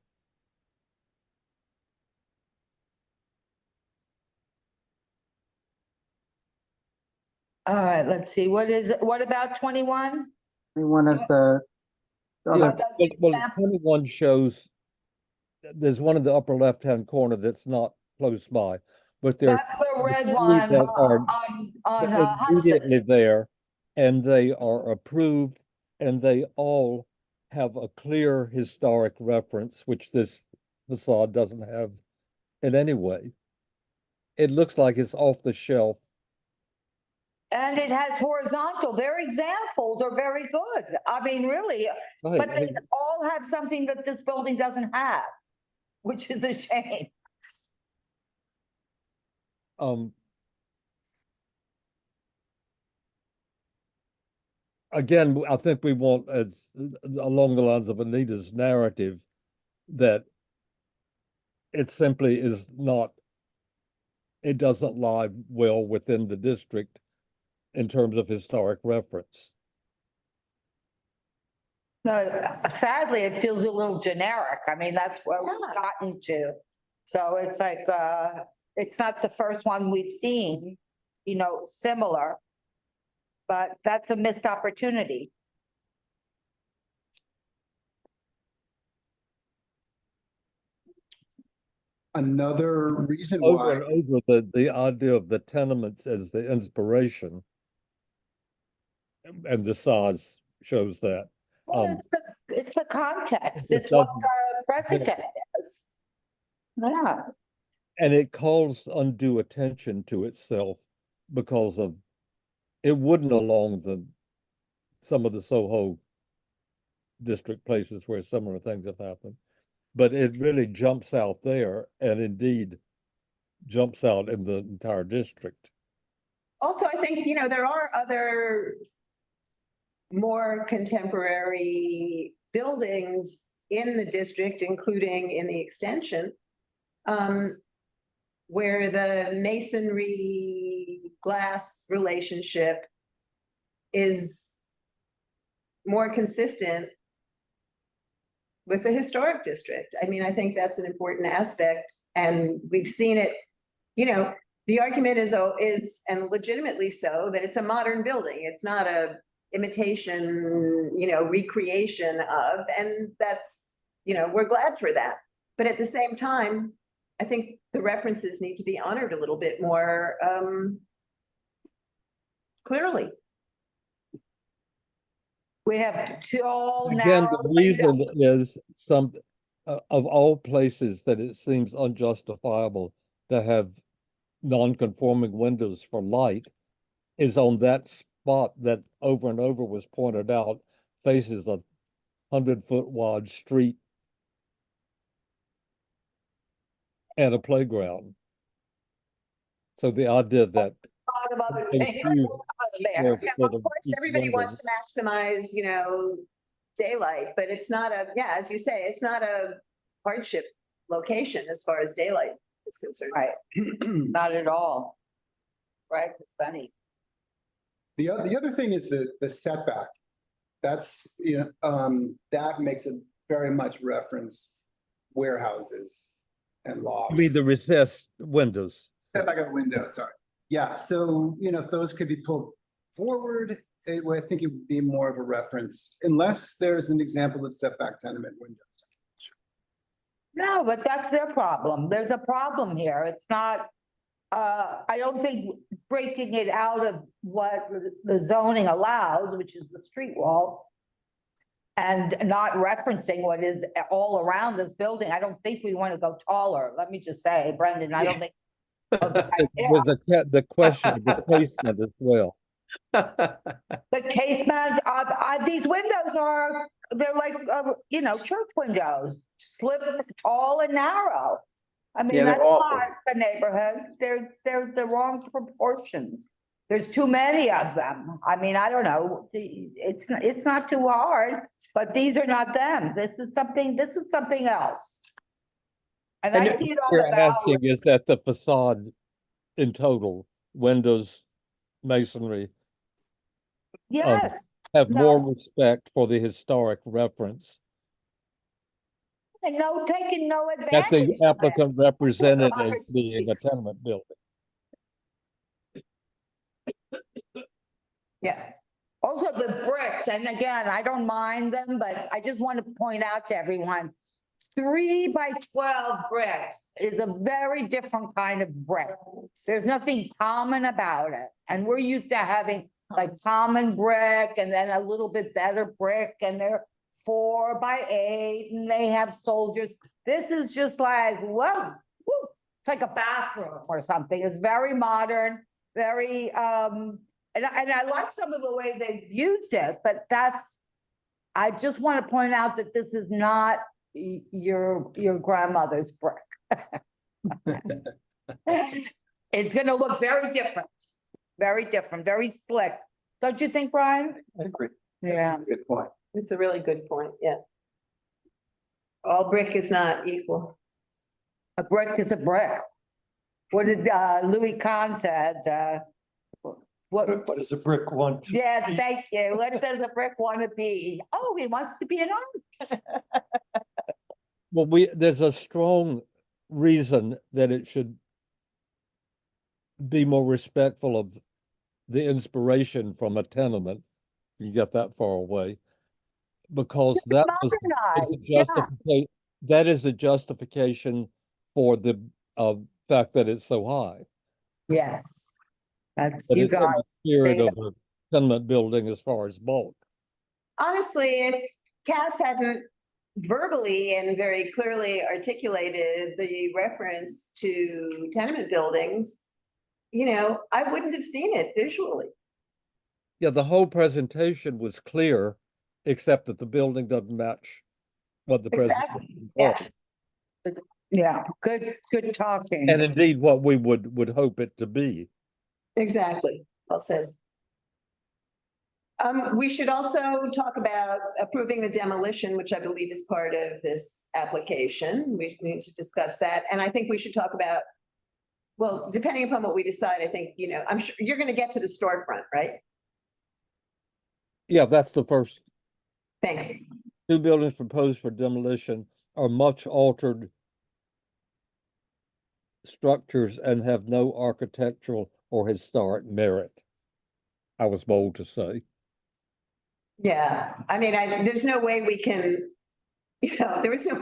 B: all right, let's see, what about 21?
G: Anyone is the,
C: Yeah,
B: That does the
C: well,
B: example.
C: 21 shows, there's one in the upper left-hand corner that's not close by, but there
B: That's the
C: are
B: red
C: three
B: one
C: that are
B: on
C: immediately
B: Hudson.
C: there, and they are approved, and they all have a clear historic reference, which this facade doesn't have in any way. It looks like it's off the shelf.
B: And it has horizontal, their examples are very good. I mean, really,
C: Right,
B: but they all have something that this building doesn't have, which is a shame.
C: Again, I think we want, as along the lines of Anita's narrative, that it simply is not, it doesn't lie well within the district in terms of historic reference.
B: No, sadly, it feels a little generic. I mean, that's where we've gotten to. So it's like, it's not the first one we've seen, you know, similar. But that's a missed opportunity.
E: Another reason
C: Over
E: why,
C: and over, the idea of the tenements as the inspiration and the size shows that.
B: Well, it's the context.
C: It
B: It's what
C: doesn't-
B: the precedent is. Yeah.
C: And it calls undue attention to itself because of, it wouldn't along some of the Soho district places where similar things have happened. But it really jumps out there, and indeed jumps out in the entire district.
D: Also, I think, you know, there are other more contemporary buildings in the district, including in the extension, where the masonry glass relationship is more consistent with the historic district. I mean, I think that's an important aspect, and we've seen it, you know, the argument is, and legitimately so, that it's a modern building. It's not a imitation, you know, recreation of, and that's, you know, we're glad for that. But at the same time, I think the references need to be honored a little bit more clearly.
B: We have tall,
C: Again,
B: narrow
C: the reason
B: windows.
C: is of all places that it seems unjustifiable to have non-conforming windows for light is on that spot that over and over was pointed out faces a 100-foot wide street and a playground. So the idea that
B: A lot of other
C: a
B: things.
C: huge
B: There.
D: Yeah, of course, everybody wants to maximize, you know, daylight, but it's not a, yeah, as you say, it's not a hardship location as far as daylight is concerned.
B: Right, not at all. Right, it's funny.
E: the other thing is the setback. That's, you know, that makes it very much reference warehouses and lofts.
C: I mean, the recessed windows.
E: Setback of the window, sorry. Yeah, so, you know, if those could be pulled forward, I think it would be more of a reference, unless there's an example of setback tenement windows.
B: No, but that's their problem. There's a problem here. It's not, I don't think breaking it out of what the zoning allows, which is the street wall, and not referencing what is all around this building. I don't think we want to go taller. Let me just say, Brendan, I don't think
C: With the question of the placement as well.
B: The casement, these windows they're like, church windows, slip tall and narrow. I mean,
M: Yeah, they're
B: that's
M: awful.
B: not the neighborhood. They're the wrong proportions. There's too many of them. I mean, I don't know. It's not too hard, but these are not them. This is something else. And I see it on
C: You're
B: the
C: asking
B: ballot.
C: is that the facade in total, windows, masonry,
B: Yes,
C: have
B: No.
C: more respect for the historic reference
B: and taking no
C: that
B: advantage
C: the
B: of it.
C: applicant represented as being a tenement building.
B: Yeah. Also the bricks, and again, I don't mind them, but I just want to point out to everyone, 3 by 12 bricks is a very different kind of brick. There's nothing common about it. And we're used to having like common brick and then a little bit better brick, and they're 4 by 8 and they have soldiers. This is just like, whoa, woo, it's like a bathroom or something. It's very modern, very, and I like some of the way they've used it, but I just want to point out that this is not your grandmother's brick. It's gonna look very different, very slick. Don't you think, Brian?
A: I agree.
B: Yeah.
E: Good point.
D: It's a really good point, yeah. All brick is not equal.
B: A brick is a brick. What did Louis Kahn said?
A: What does a brick want?
B: Yeah, thank you. What does a brick want to be? Oh, he wants to be an arch.
C: Well, there's a strong reason that it should be more respectful of the inspiration from a tenement. You get that far away, because that was that is the justification for the fact that it's so high.
B: Yes, that's
C: But
B: you
C: it's in
B: got
C: the spirit of a tenement building as far as bulk.
D: Honestly, if Cass hadn't verbally and very clearly articulated the reference to tenement buildings, I wouldn't have seen it visually.
C: Yeah, the whole presentation was clear, except that the building doesn't match what the presentation was.
B: Yeah, good talking.
C: And indeed what we would hope it to be.
D: Exactly, well said. We should also talk about approving the demolition, which I believe is part of this application. We need to discuss that. And I think we should talk about, well, depending upon what we decide, I think, I'm sure you're going to get to the storefront, right?
C: Yeah, that's the first.
D: Thanks.
C: 2 buildings proposed for demolition are much altered structures and have no architectural or historic merit, I was bold to say.
D: Yeah, I mean, there's no way we can, there's no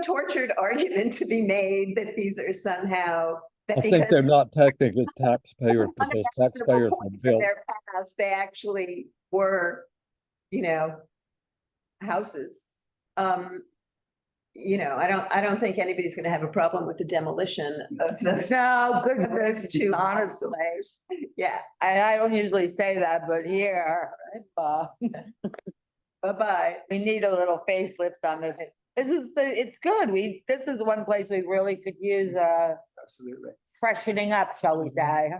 D: tortured argument to be made that these are somehow.
C: I think they're not technically taxpayers, because taxpayers were built.
D: They actually were, houses. I don't think anybody's gonna have a problem with the demolition of those.
B: No, goodness,
D: Two
B: honestly.
D: Yeah,
B: I don't usually say that, but here,
D: bye-bye.
B: we need a little facelift on this. It's good. This is one place we really could use
E: Absolutely.
B: freshening up, shall we say.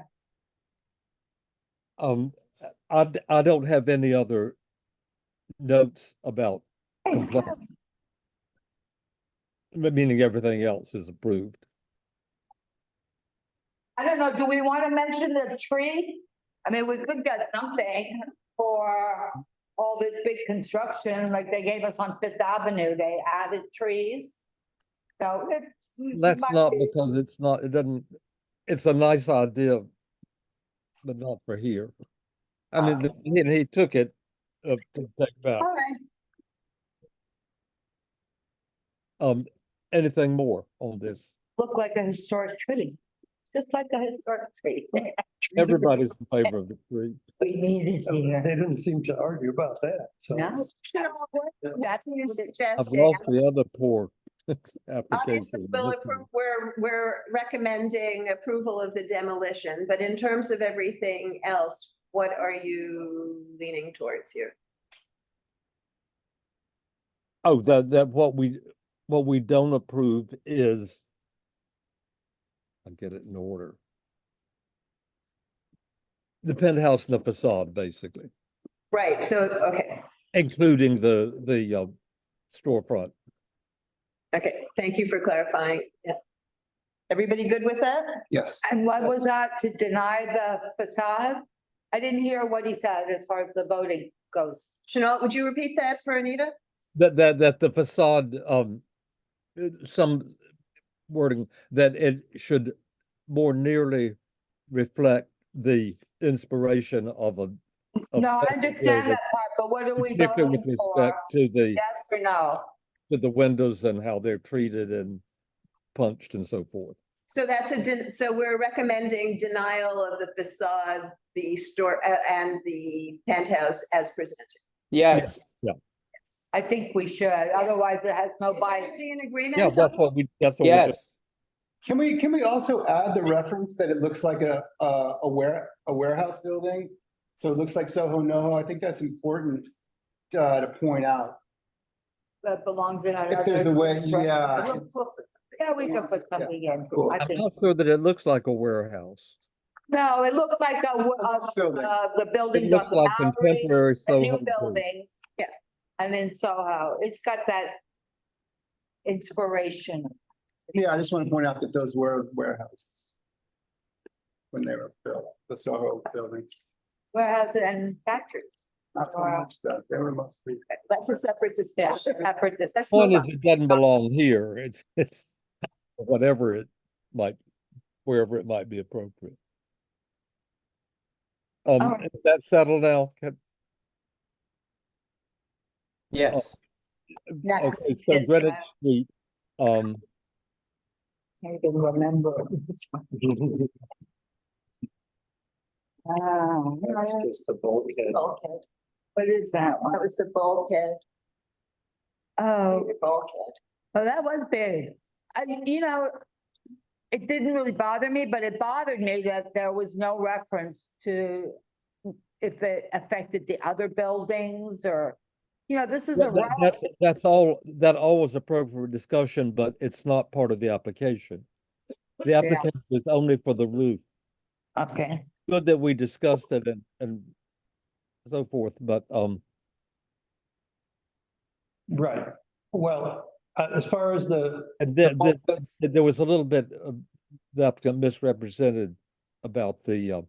C: I don't have any other notes about meaning everything else is approved.
B: I don't know, do we want to mention the tree? I mean, we could get something for all this big construction, like they gave us on Fifth Avenue, they added trees. So
C: That's not because it's a nice idea, but not for here. I mean, he took it to take back.
B: All right.
C: Anything more on this?
B: Look like a historic tree, just like a historic tree.
C: Everybody's in favor of the tree.
B: We need it here.
A: They didn't seem to argue about that, so.
B: No. That's what you
C: I've
B: suggested.
C: lost the other poor
D: Obviously,
C: application.
D: we're recommending approval of the demolition, but in terms of everything else, what are you leaning towards here?
C: Oh, that what we don't approve is, I'll get it in order. The penthouse and the facade, basically,
D: Right, so, okay,
C: including the storefront.
D: okay, thank you for clarifying. Yeah. Everybody good with that?
E: Yes.
B: And what was that, to deny the facade? I didn't hear what he said as far as the voting goes.
D: Chanel, would you repeat that for Anita?
C: That the facade, some wording that it should more nearly reflect the inspiration of a.
B: No, I understand that part, but what are we
C: Particularly
B: voting
C: with
B: for?
C: respect to the,
B: Yes or no?
C: to the windows and how they're treated and punched and so forth.
D: So that's so we're recommending denial of the facade, the store, and the penthouse as presented.
M: Yes.
C: Yeah,
B: I think we should, otherwise it has no
D: Is
B: bite.
D: everybody in agreement?
C: yeah, that's what we, that's what we're doing.
M: Yes.
E: Can we also add the reference that it looks like a warehouse building? So it looks like Soho NoHo. I think that's important to point out.
B: That belongs in another.
E: If there's a way,
B: district.
E: yeah.
B: Yeah, we could put something in.
E: Cool.
B: I
C: I'm
B: think.
C: not sure that it looks like a warehouse.
B: No, it looks like
E: Building.
B: the
C: It
B: buildings on
C: looks
B: the
C: like
B: Bowery,
C: contemporary
B: the
C: Soho.
B: new
C: too.
B: buildings.
D: Yeah.
B: And in Soho, it's got that inspiration.
E: Yeah, I just want to point out that those were warehouses when they were built, the Soho buildings.
B: Warehouse and factories.
E: Not so much that, they were mostly.
D: That's a separate discussion.
B: Separate dis-
D: Let's
C: Point
D: move
C: is,
D: on.
C: it doesn't belong here. It's whatever it might, wherever it might be appropriate.
B: right.
C: Is that settled now?
M: Yes.
B: Next
C: Okay, so
B: is,
C: Greenwich Street,
B: can't even remember. Oh,
A: Just the bulkhead.
D: Bulkhead.
B: what is that one?
D: That was the bulkhead.
B: Oh,
D: The bulkhead.
B: oh, that was big. It didn't really bother me, but it bothered me that there was no reference to if it affected the other buildings or, this is a.
C: that's all, that all was appropriate for discussion, but it's not part of the application. The application is only for the roof.
B: Okay.
C: Good that we discussed it and so forth, but,
A: Right. Well, as far as
C: and there was a little bit of the applicant misrepresented about the,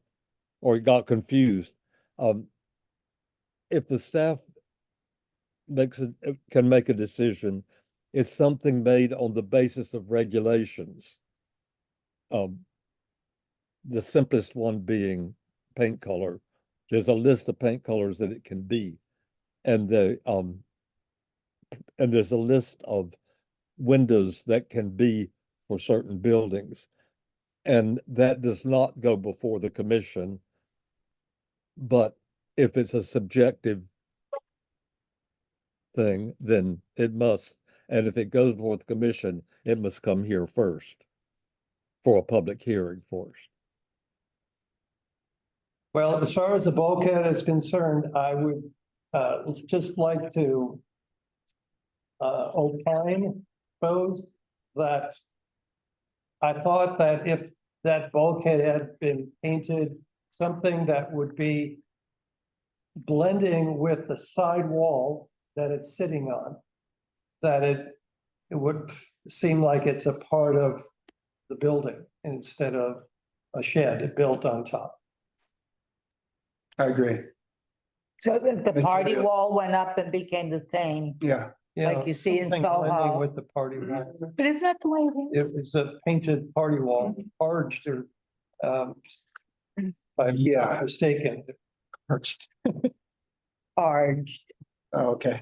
C: or he got confused. If the staff can make a decision, it's something made on the basis of regulations. The simplest one being paint color. There's a list of paint colors that it can be. And and there's a list of windows that can be for certain buildings. And that does not go before the commission. But if it's a subjective thing, then it must. And if it goes before the commission, it must come here first for a public hearing first.
A: Well, as far as the bulkhead is concerned, I would just like to opine, suppose, that I thought that if that bulkhead had been painted something that would be blending with the side wall that it's sitting on, that it would seem like it's a part of the building instead of a shed built on top.
E: I agree.
B: So that the
E: Makes
B: party
E: sense.
B: wall went up and became the same,
E: Yeah.
B: like you see in
A: something blending
B: Soho.
A: with the party wall.
B: But isn't that the way it
A: If
B: is?
A: it's a painted party wall, arched or, if I'm
E: Yeah.
A: not mistaken. Arched.
B: Arched,
E: Oh, okay.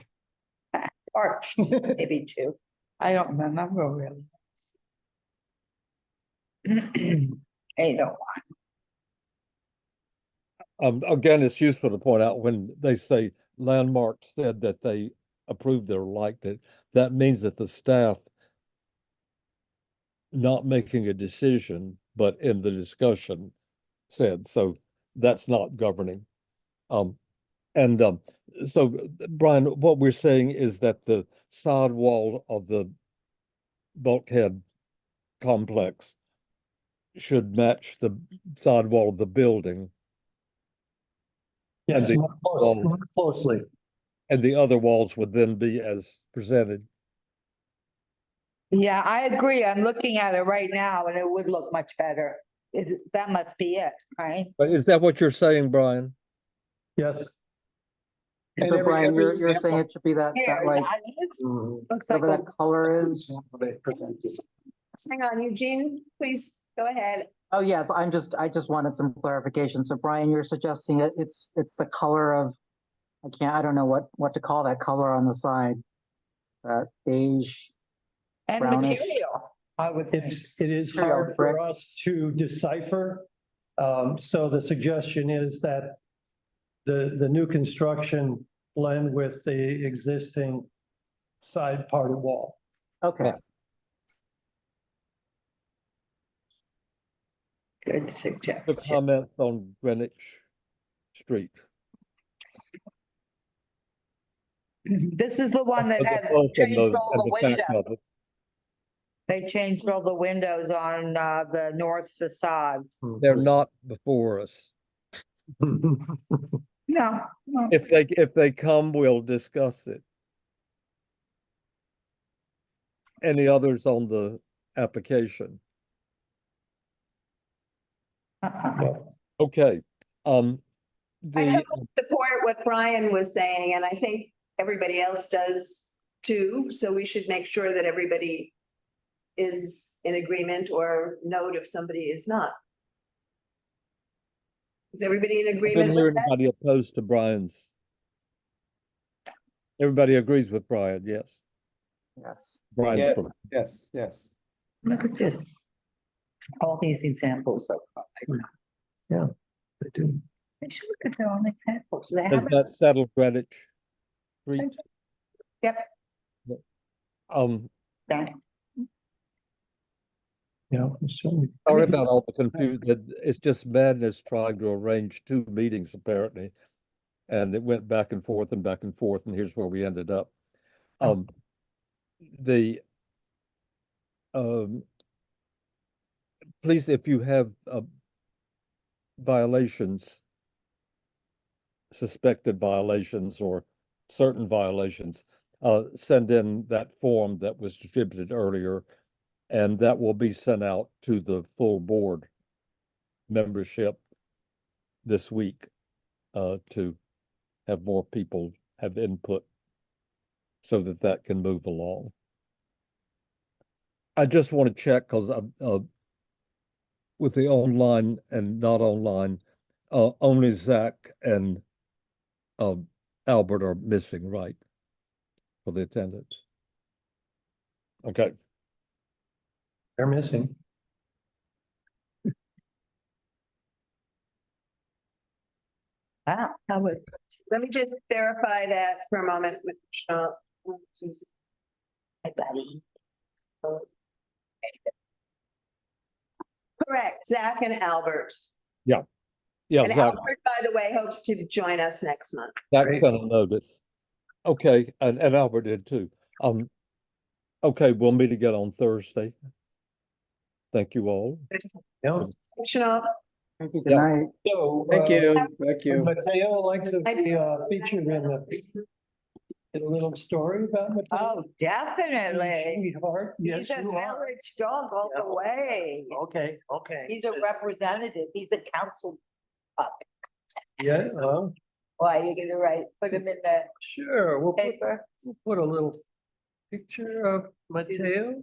B: arched, maybe two. I don't remember really. 801.
C: Again, it's useful to point out when they say Landmark said that they approved it or liked it, that means that the staff not making a decision, but in the discussion said, so that's not governing. So Brian, what we're saying is that the side wall of the bulkhead complex should match the side wall of the building.
A: Yes,
C: the
A: more closely.
C: And the other walls would then be as presented.
B: Yeah, I agree. I'm looking at it right now and it would look much better. That must be it, right?
C: But is that what you're saying, Brian?
A: Yes.
E: And
G: So
E: every-
G: Brian,
E: every
G: you're saying
E: example-
G: it should be that like,
B: Looks like
G: whatever
B: a-
G: that color is.
D: Hang on, Eugene, please go ahead.
G: Oh, yes, I just wanted some clarification. So Brian, you're suggesting it's the color of, I don't know what to call that color on the side. That beige.
B: And
G: brownish.
B: material, I would think.
A: It is
G: Material,
A: hard for
G: brick.
A: us to decipher. So the suggestion is that the new construction blend with the existing side part of wall.
G: Okay.
B: Good
C: The
B: suggestion.
C: comments on Greenwich Street.
B: This is the one that
C: And the
B: had
C: bulk and
B: changed all
C: and
B: the
C: back
B: windows.
C: of it.
B: They changed all the windows on the north facade.
C: They're not before us.
B: No, no.
C: If they come, we'll discuss it. Any others on the application? Okay,
D: I
C: the,
D: totally support what Brian was saying, and I think everybody else does too. So we should make sure that everybody is in agreement or note if somebody is not. Is everybody in
C: I didn't
D: agreement
C: hear
D: with that?
C: anybody opposed to Brian's. Everybody agrees with Brian, yes.
G: Yes.
C: Brian's
M: Yeah.
C: from-
M: Yes.
B: Look at this. All these examples of.
A: Yeah, they do.
B: They should look at their own examples. They
C: Does
B: haven't.
C: that settle Greenwich Street?
B: Yep. Done.
A: Yeah. So
C: Sorry about all the confusion. It's just madness trying to arrange two meetings apparently. And it went back and forth, and here's where we ended up. The please, if you have violations, suspected violations or certain violations, send in that form that was distributed earlier, and that will be sent out to the full board membership this week to have more people have input so that that can move along. I just want to check because with the online and not online, only Zach and Albert are missing, right? For the attendance. Okay.
A: they're missing.
B: Wow, that was.
D: Let me just verify that for a moment with Sean.
B: Hi, buddy.
D: Correct, Zach and Albert.
C: Yeah,
D: And
C: Zach,
D: Albert, by the way, hopes to join us next month.
C: Zach sent a notice. Okay, and Albert did too. Okay, we'll meet again on Thursday. Thank you all.
A: Yeah.
D: Sean,
G: Thank you. Good night.
A: So.
M: Thank you.
A: Mateo likes to be featured in a little story about Mateo.
B: Oh, definitely.
A: Sweetheart.
B: He's
A: Yes,
B: a
A: you are.
B: village dog all the way.
A: Okay.
B: He's a representative. He's a council.
A: Yes,
B: Why, you're gonna put him in the
A: sure. We'll
B: paper?
A: put a little picture of Mateo.